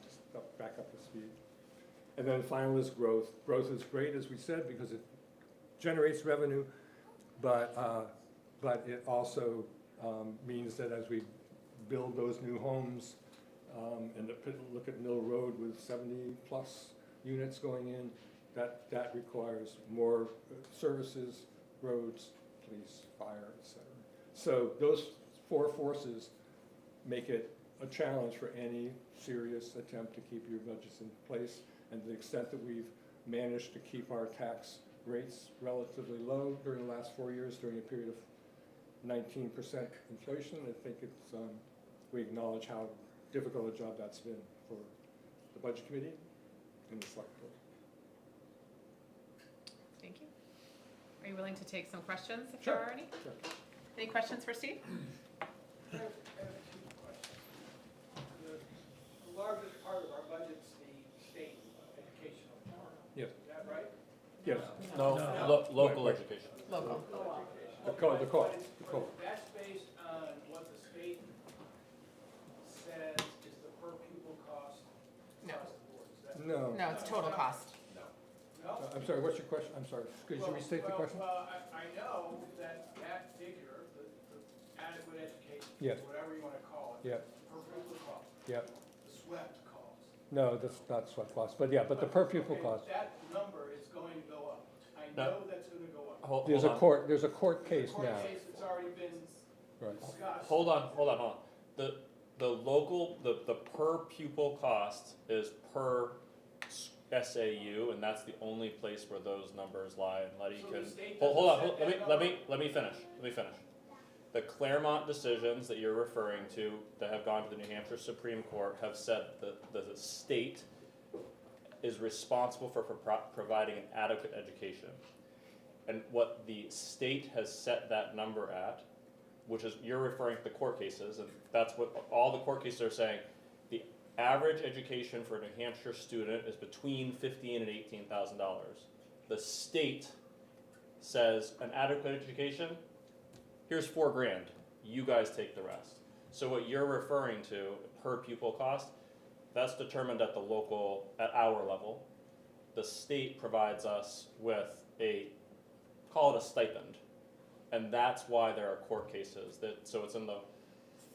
back up to speed. And then final is growth. Growth is great, as we said, because it generates revenue, but it also means that as we build those new homes and look at Mill Road with 70+ units going in, that requires more services, roads, police, fire, etc. So those four forces make it a challenge for any serious attempt to keep your budgets in place. And to the extent that we've managed to keep our tax rates relatively low during the last 4 years, during a period of 19% inflation, I think it's we acknowledge how difficult a job that's been for the Budget Committee and the Select Board. Thank you. Are you willing to take some questions if Sure. there are any? Sure. Any questions for Steve? I have two questions. The largest part of our budget's the state educational part. Yes. Is that right? Yes. No, local Wait. education. Local. The cost. That's based on what the state says is the per pupil cost No. across the board. Is that? No. No, it's total cost. No? I'm sorry, what's your question? I'm sorry. Could you restate the question? Well, I know that figure, the adequate education, Yes. whatever you want to call it. Yep. Per pupil cost, Yep. the SWEPT cost. No, that's not what cost, but yeah, but the per pupil Okay, cost. that number is going to go up. I No. know that's going to go up. There's a court case Court now. case that's already been Right. discussed. Hold on. The per pupil cost is per SAU, and that's the only place where those numbers lie. And Letty So can the state hold on. doesn't set that Let me finish. The Claremont decisions that you're referring to that have gone to the New Hampshire Supreme Court have said that the state is responsible for providing an adequate education. And what the state has set that number at, which is, you're referring to the court cases, and that's what all the court cases are saying. The average education for a New Hampshire student is between $15,000 and $18,000. The state says an adequate education, here's $4,000. You guys take the rest. So what you're referring to, per pupil cost, that's determined at our level. The state provides us with call it a stipend. And that's why there are court cases so it's in the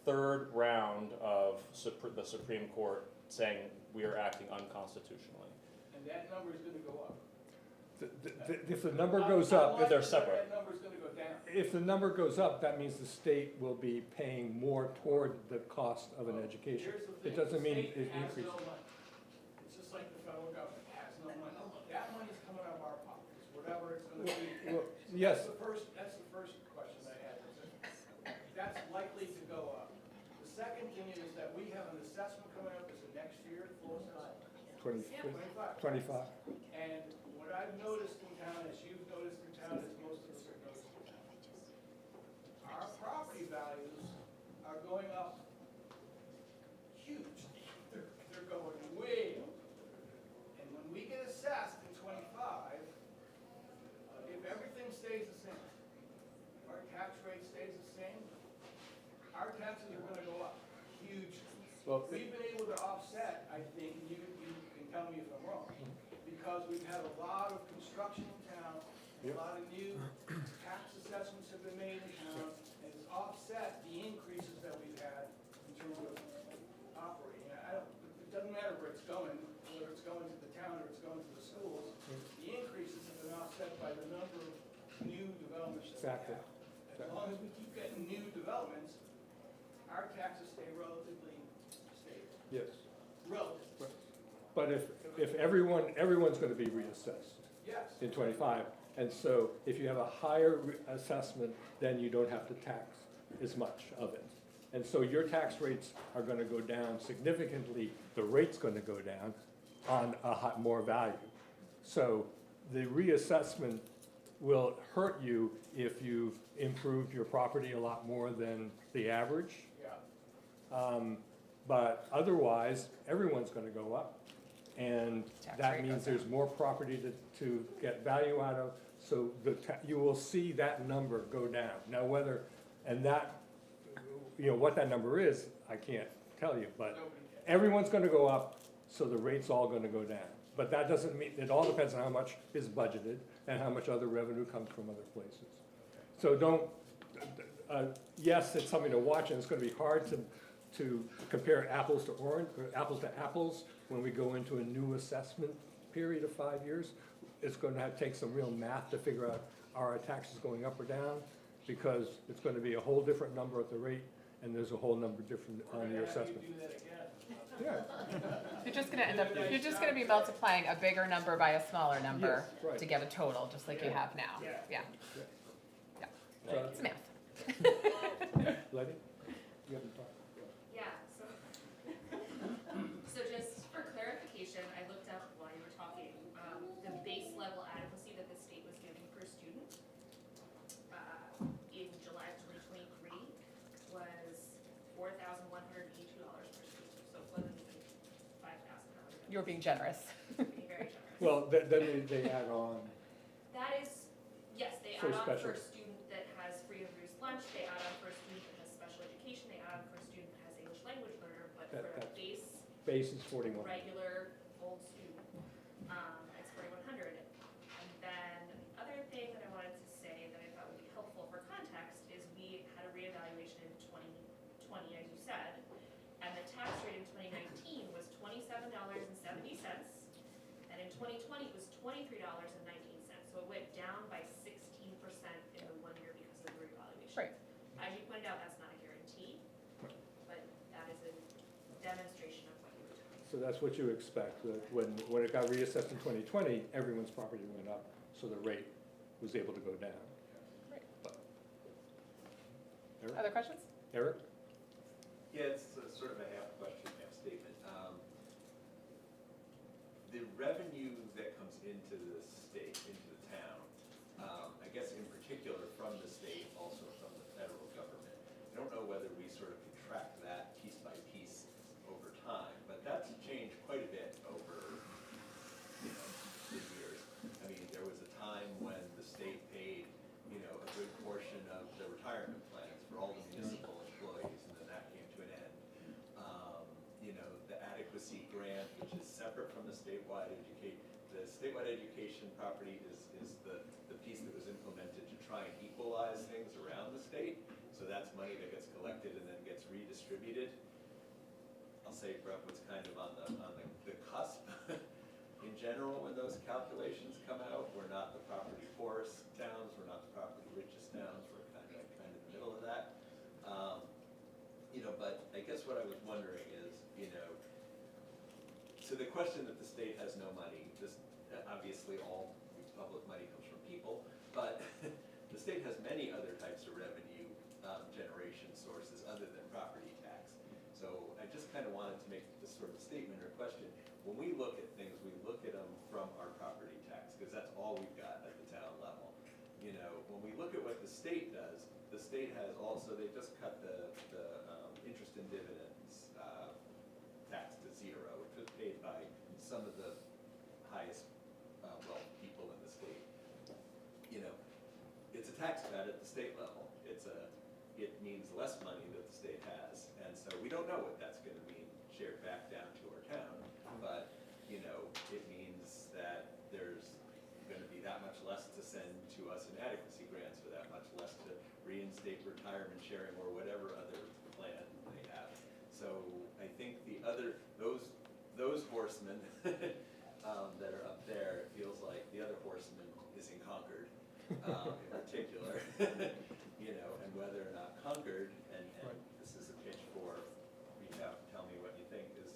third round of the Supreme Court saying we are acting unconstitutionally. And that number is gonna go up. If the number goes up, They're separate. That number's gonna go down. if the number goes up, that means the state will be paying more toward the cost of an education. Here's the thing, It doesn't mean the it state has increases. no money. It's just like the federal government has no money. That money's coming out of our pockets, whatever it's gonna be. Well, yes, That's the first question I had. That's likely to go up. The second thing is that we have an assessment coming up, is it next year, full assessment? 25. 25. And what I've noticed in town, as you've noticed in town, as most of us have noticed in town, our property values are going up huge. They're going way up. And when we get assessed in 25, if everything stays the same, if our tax rate stays the same, our taxes are gonna go up huge. Well, We've been able to offset, I think, you can tell me if I'm wrong, because we've had a lot of construction in town, a lot of new tax assessments have been made in town, and it's offset the increases that we've had in terms of operating. It doesn't matter where it's going, whether it's going to the town or it's going to the schools, the increases have been offset by the number of new developments that we Exactly. have. As long as we keep getting new developments, our taxes stay relatively stable. yes. Relatively. But if everyone's gonna be reassessed Yes. in 25, and so if you have a higher assessment, then you don't have to tax as much of it. And so your tax rates are gonna go down significantly, the rate's gonna go down on more value. So the reassessment will hurt you if you've improved your property a lot more than the average. Yeah. But otherwise, everyone's gonna go up. And Tax that rate means goes there's more property to get value out of, so you will see that number go down. Now whether, and that, what that number is, I can't tell you, but everyone's gonna go up, so the rate's all gonna go down. But that doesn't mean, it all depends on how much is budgeted and how much other revenue comes from other places. So don't, yes, it's something to watch, and it's gonna be hard to compare apples to orange, or apples to apples, when we go into a new assessment period of 5 years. It's gonna have to take some real math to figure out, are our taxes going up or down? Because it's gonna be a whole different number at the rate, and there's a whole number different on your assessment. Do that again. Yeah, You're just gonna be multiplying a bigger number by a smaller number Yes, right. to get a total, just like you have now. Yeah. so, It's math. Letty, you haven't talked. Yeah, so just for clarification, I looked up while you were talking, the base level adequacy that the state was giving per student in July of 2023 was $4,182 per student, so it wasn't even $5,000. You're being generous. Being very generous. Well, then they add on, That is, yes, they For add on special. for a student that has free and reduced lunch, they add on for a student that has special education, they add on for a student that has English language learner, but for a That's- base base is 41. regular old student, it's 4,100. And then the other thing that I wanted to say that I thought would be helpful for context is we had a reevaluation in 2020, as you said, and the tax rate in 2019 was $27.70, and in 2020 it was $23.19. So it went down by 16% in the 1 year because of the reevaluation. Right. As you pointed out, that's not a guarantee, but that is a demonstration of what you were doing. So that's what you expect, that when it got reassessed in 2020, everyone's property went up, so the rate was able to go down. Right. But- Eric? Other questions? Eric? Yeah, it's sort of a half question, half statement. The revenue that comes into the state, into the town, I guess in particular from the state, also from the federal government. I don't know whether we sort of can track that piece by piece over time, but that's changed quite a bit over, the years. I mean, there was a time when the state paid, a good portion of the retirement plans for all the municipal employees, and then that came to an end. The adequacy grant, which is separate from the statewide education property is the piece that was implemented to try and equalize things around the state. So that's money that gets collected and then gets redistributed distributed. I'll say Brentwood's kind of on the cusp. In general, when those calculations come out, we're not the property poorest towns, we're not the property richest towns, we're kind of in the middle of that. But I guess what I was wondering is, so the question that the state has no money, this, obviously all public money comes from people, but the state has many other types of revenue generation sources other than property tax. So I just kind of wanted to make this sort of statement or question. When we look at things, we look at them from our property tax, because that's all we've got at the town level. When we look at what the state does, the state has also, they just cut the interest and dividends tax to zero, which was paid by some of the highest wealth people in the state. It's a tax cut at the state level. It means less money that the state has, and so we don't know what that's going to mean shared back down to our town. But it means that there's going to be that much less to send to us in adequacy grants, or that much less to reinstate retirement sharing or whatever other plan they have. So I think those horsemen that are up there, it feels like the other horseman is in Concord in particular, and whether or not Concord, and this is a pitch for, reach out and tell me what you think, is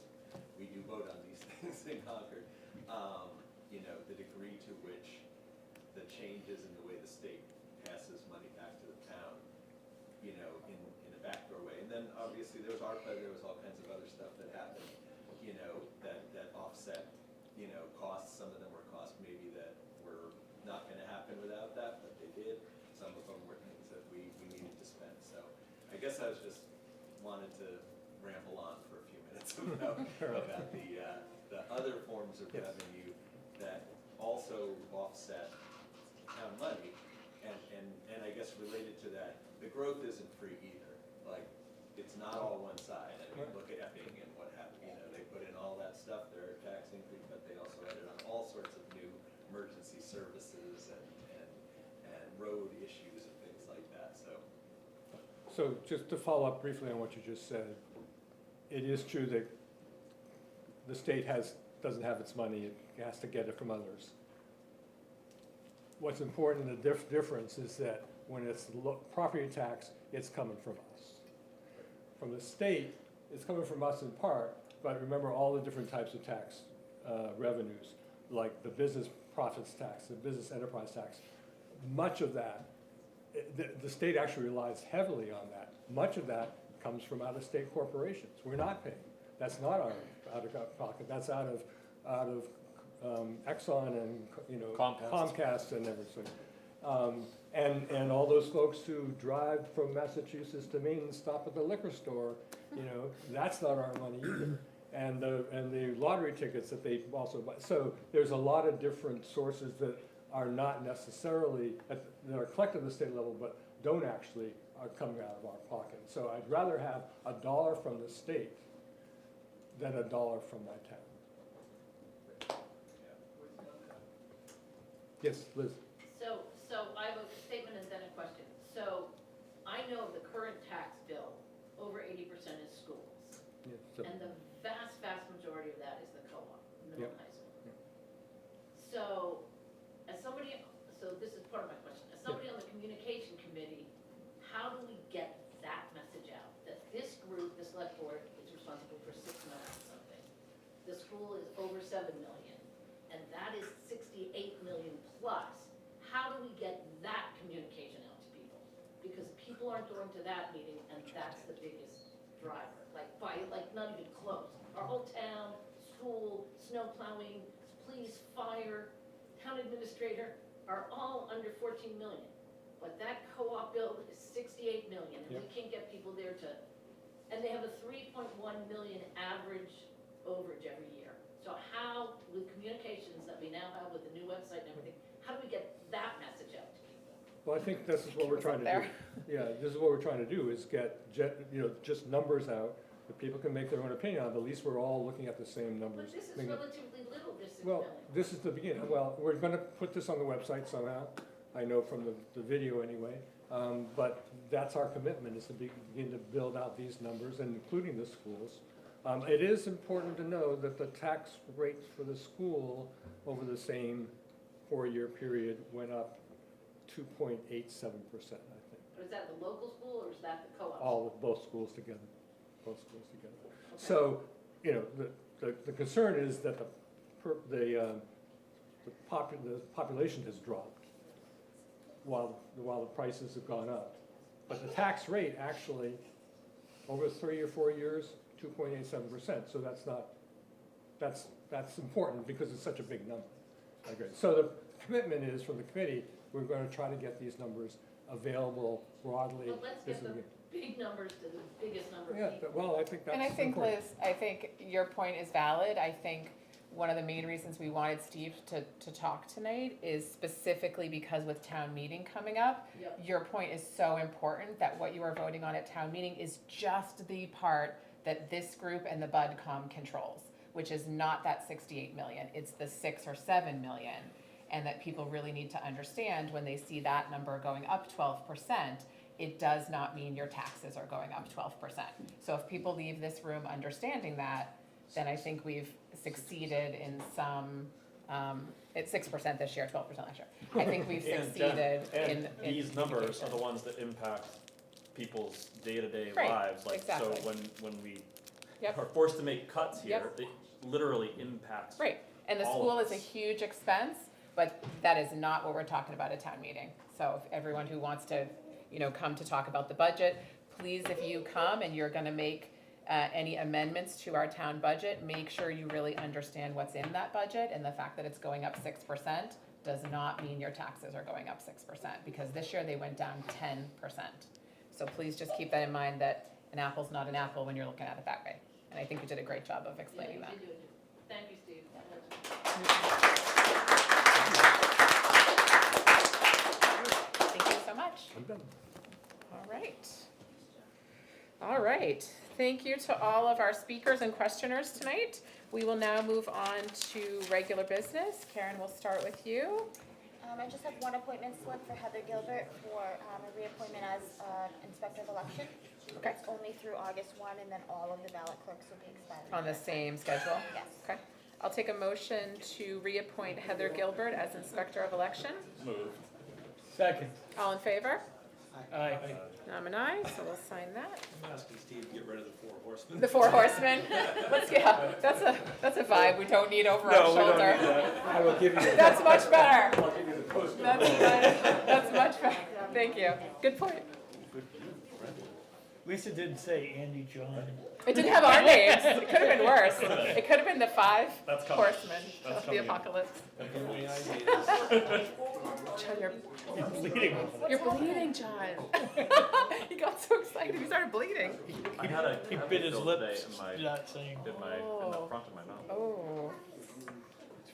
we do vote on these things in Concord, the degree to which the changes in the way the state passes money back to the town, in a backdoor way. And then obviously there was ARPA, there was all kinds of other stuff that happened, that offset, costs. Some of them were costs maybe that were not gonna happen without that, but they did. Some of them were things that we needed to spend. So I guess I was just wanted to ramble on for a few minutes about the other forms of revenue that also offset town money. And I guess related to that, the growth isn't free either. Like, it's not all one side. I mean, look at Epping and what happened, they put in all that stuff, their tax increase, but they also added on all sorts of new emergency services and road issues and things like that, So just to follow up briefly on what you just said, it is true that the state doesn't have its money, it has to get it from others. What's important, the difference is that when it's property tax, it's coming from us. From the state, it's coming from us in part, but remember all the different types of tax revenues, like the business profits tax, the business enterprise tax. Much of that, the state actually relies heavily on that. Much of that comes from out-of-state corporations. We're not paying. That's not our out-of-pocket. That's out of Exxon and Comcast and everything. And all those folks who drive from Massachusetts to Maine and stop at the liquor store, that's not our money either. And the lottery tickets that they also buy. So there's a lot of different sources that are not necessarily, that are collected at the state level, but don't actually are coming out of our pocket. So I'd rather have $1 from the state than $1 from my town. Yes, Liz? So I have a statement and then a question. So I know the current tax bill, over 80% is schools. Yeah, so- And the vast majority of that is the co-op, middle Yep. and high school. Yep. So, so this is part of my question. As somebody on the communication committee, how do we get that message out? That this group, the select board, is responsible for 6 million something. The school is over 7 million, and that is 68 million plus. How do we get that communication out to people? Because people aren't going to that meeting, and that's the biggest driver, not even close. Our whole town, school, snow plowing, police, fire, town administrator are all under 14 million. But that co-op bill is 68 million, and we can't get people there and they have a 3.1 million average overage every year. So how, with communications that we now have with the new website and everything, how do we get that message out to people? Well, I think this is what we're trying to do. Yeah, this is what we're trying to do, is get, just numbers out that people can make their own opinion on. At least we're all looking at the same numbers. But this is thinking- relatively little, this 6 Well, million. this is the beginning. Well, we're gonna put this on the website somehow. I know from the video anyway. But that's our commitment, is to begin to build out these numbers, and including the schools. It is important to know that the tax rate for the school over the same 4-year period went up 2.87%, I think. Is that the local school or is that the co-op? All of both schools together, both schools together. So, you know, the concern is that the population has dropped while the prices have gone up. But the tax rate actually, over 3 or 4 years, 2.87%. So that's important because it's such a big number. Okay. So the commitment is from the committee, we're going to try to get these numbers available broadly. But let's get the big numbers to the biggest number of Yeah, people. well, I think that's And I think, important. Liz, I think your point is valid. I think one of the main reasons we wanted Steve to talk tonight is specifically because with town meeting coming up, Yep. your point is so important that what you are voting on at town meeting is just the part that this group and the BudCom controls, which is not that 68 million, it's the 6 or 7 million. And that people really need to understand when they see that number going up 12%, it does not mean your taxes are going up 12%. So if people leave this room understanding that, then I think we've succeeded in some, it's 6% this year, 12% last year. I think we've And succeeded Jen, in these numbers are communication. the ones that impact people's day-to-day Right, lives, like, so exactly. when we Yep. are forced to make cuts here, Yep. it literally impacts. Right, and the all of school is a us. huge expense, but that is not what we're talking about at town meeting. So if everyone who wants to, you know, come to talk about the budget, please, if you come and you're gonna make any amendments to our town budget, make sure you really understand what's in that budget, and the fact that it's going up 6% does not mean your taxes are going up 6%, because this year they went down 10%. So please just keep that in mind, that an apple's not an apple when you're looking at it that way. And I think you did a great job of explaining that. Yeah, you did do it. Thank you, Steve. Thank you so much. I'm done. All right. All right. Thank you to all of our speakers and questioners tonight. We will now move on to regular business. Karen, we'll start with you. I just have one appointment slip for Heather Gilbert for a reappointment as Inspector of Election. Okay. It's only through August 1, and then all of the ballot clerks will be expired. On the same schedule? Yes. Okay. I'll take a motion to reappoint Heather Gilbert as Inspector of Election. Moved. Second. All in favor? Aye. I'm an aye, so we'll sign that. I'm asking Steve to get rid of the 4 horsemen. The 4 horsemen. Let's, yeah, that's a vibe we don't need over our shoulder. I will give you. That's much better. I'll give you the post. That's much better. Thank you. Good point. Lisa didn't say Andy John. It didn't have our names. It could have been worse. It could have been the 5 That's coming. horsemen That's of the coming. apocalypse. John, He's bleeding. you're bleeding, John. He got so excited. He started bleeding. I had a He I had bit a his bill lips, today in my, not saying, in the front of my mouth. Oh,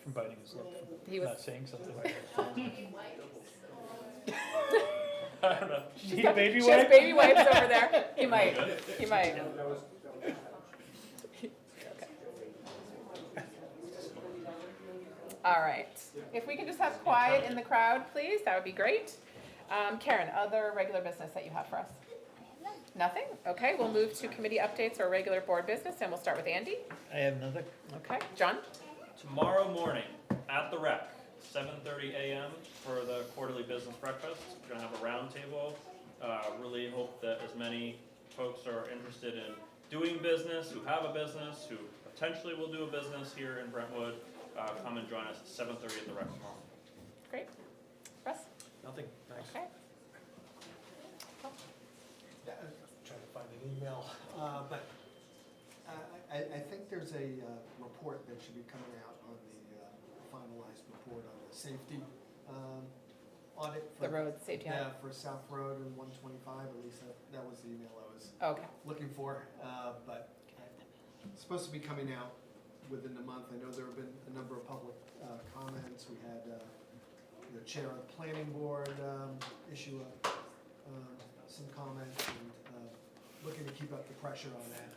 from biting his lip, he was. not saying something. I don't know. You need a baby She has wipe? baby wipes over there. He might. He might. All right. If we can just have quiet in the crowd, please, that would be great. Karen, other regular business that you have for us? Nothing? Okay, we'll move to committee updates or regular board business, and we'll start with Andy. I have another. Okay, John? Tomorrow morning at the rec, 7:30 a.m. for the quarterly business breakfast. We're gonna have a round table. Really hope that as many folks are interested in doing business, who have a business, who potentially will do a business here in Brentwood, come and join us at 7:30 at the rec tomorrow. Great. Russ? Nothing, thanks. Okay. Yeah, I'm trying to find an email, but I think there's a report that should be coming out on the finalized report on the safety audit. The road safety audit? Yeah, for South Road and 125, at least that was the email I was Okay. looking for, but it's supposed to be coming out within the month. I know there have been a number of public comments. We had the chair of the planning board issue some comments, and looking to keep up the pressure on that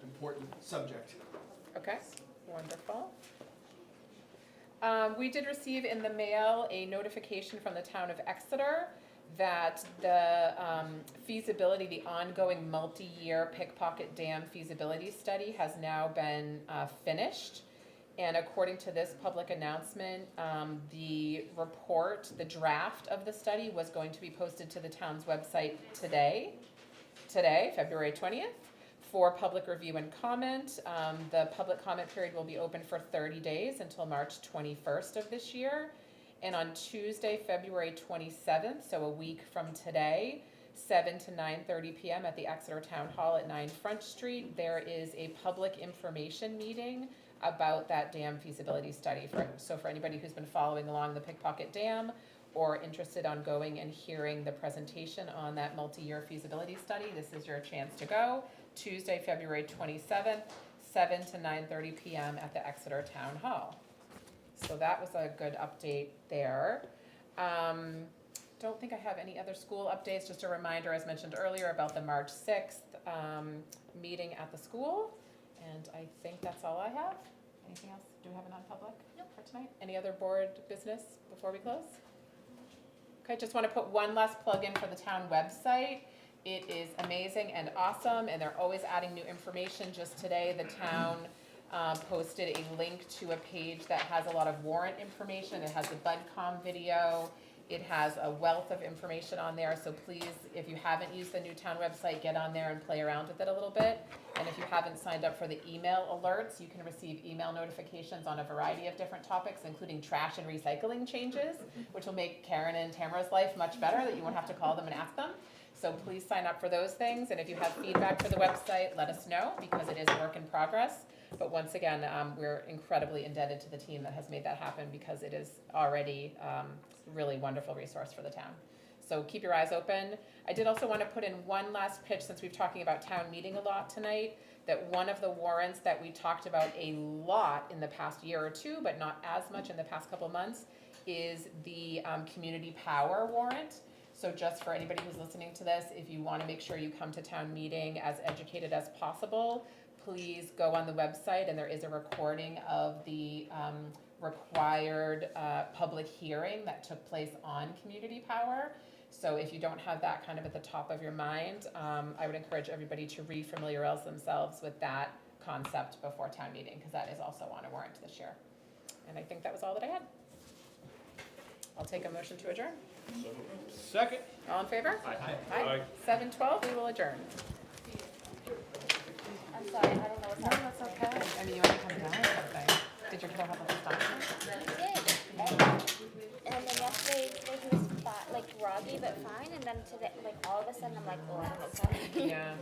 important subject. Okay, wonderful. We did receive in the mail a notification from the town of Exeter that the feasibility, the ongoing multi-year Pickpocket Dam feasibility study has now been finished. And according to this public announcement, the report, the draft of the study was going to be posted to the town's website today, February 20th, for public review and comment. The public comment period will be open for 30 days until March 21st of this year. And on Tuesday, February 27th, so a week from today, 7 to 9:30 p.m. at the Exeter Town Hall at 9 Front Street, there is a public information meeting about that dam feasibility study. So for anybody who's been following along the Pickpocket Dam or interested on going and hearing the presentation on that multi-year feasibility study, this is your chance to go. Tuesday, February 27th, 7 to 9:30 p.m. at the Exeter Town Hall. So that was a good update there. Don't think I have any other school updates. Just a reminder, as mentioned earlier, about the March 6th meeting at the school. And I think that's all I have. Anything else? Do we have a non-public for tonight? Any other board business before we close? Okay, just want to put one last plug in for the town website. It is amazing and awesome, and they're always adding new information. Just today, the town posted a link to a page that has a lot of warrant information. It has a BudCom video. It has a wealth of information on there, so please, if you haven't used the new town website, get on there and play around with it a little bit. And if you haven't signed up for the email alerts, you can receive email notifications on a variety of different topics, including trash and recycling changes, which will make Karen and Tamara's life much better, that you won't have to call them and ask them. So please sign up for those things, and if you have feedback for the website, let us know, because it is a work in progress. But once again, we're incredibly indebted to the team that has made that happen, because it is already really wonderful resource for the town. So keep your eyes open. I did also want to put in one last pitch, since we've talking about town meeting a lot tonight, that one of the warrants that we talked about a lot in the past year or two, but not as much in the past couple months, is the community power warrant. So just for anybody who's listening to this, if you want to make sure you come to town meeting as educated as possible, please go on the website, and there is a recording of the required public hearing that took place on community power. So if you don't have that kind of at the top of your mind, I would encourage everybody to re-familiarize themselves with that concept before town meeting, because that is also on a warrant this year. And I think that was all that I had. I'll take a motion to adjourn. Second. All in favor? Aye. Aye. 7:12, we will adjourn. I'm sorry, I don't know what's happening. That's okay. I mean, you want to come down or something? Did your kiddo have a stop? He did. And then yesterday he was like groggy but fine, and then today, like all of a sudden, I'm like, oh, I don't know what's happening. Yeah.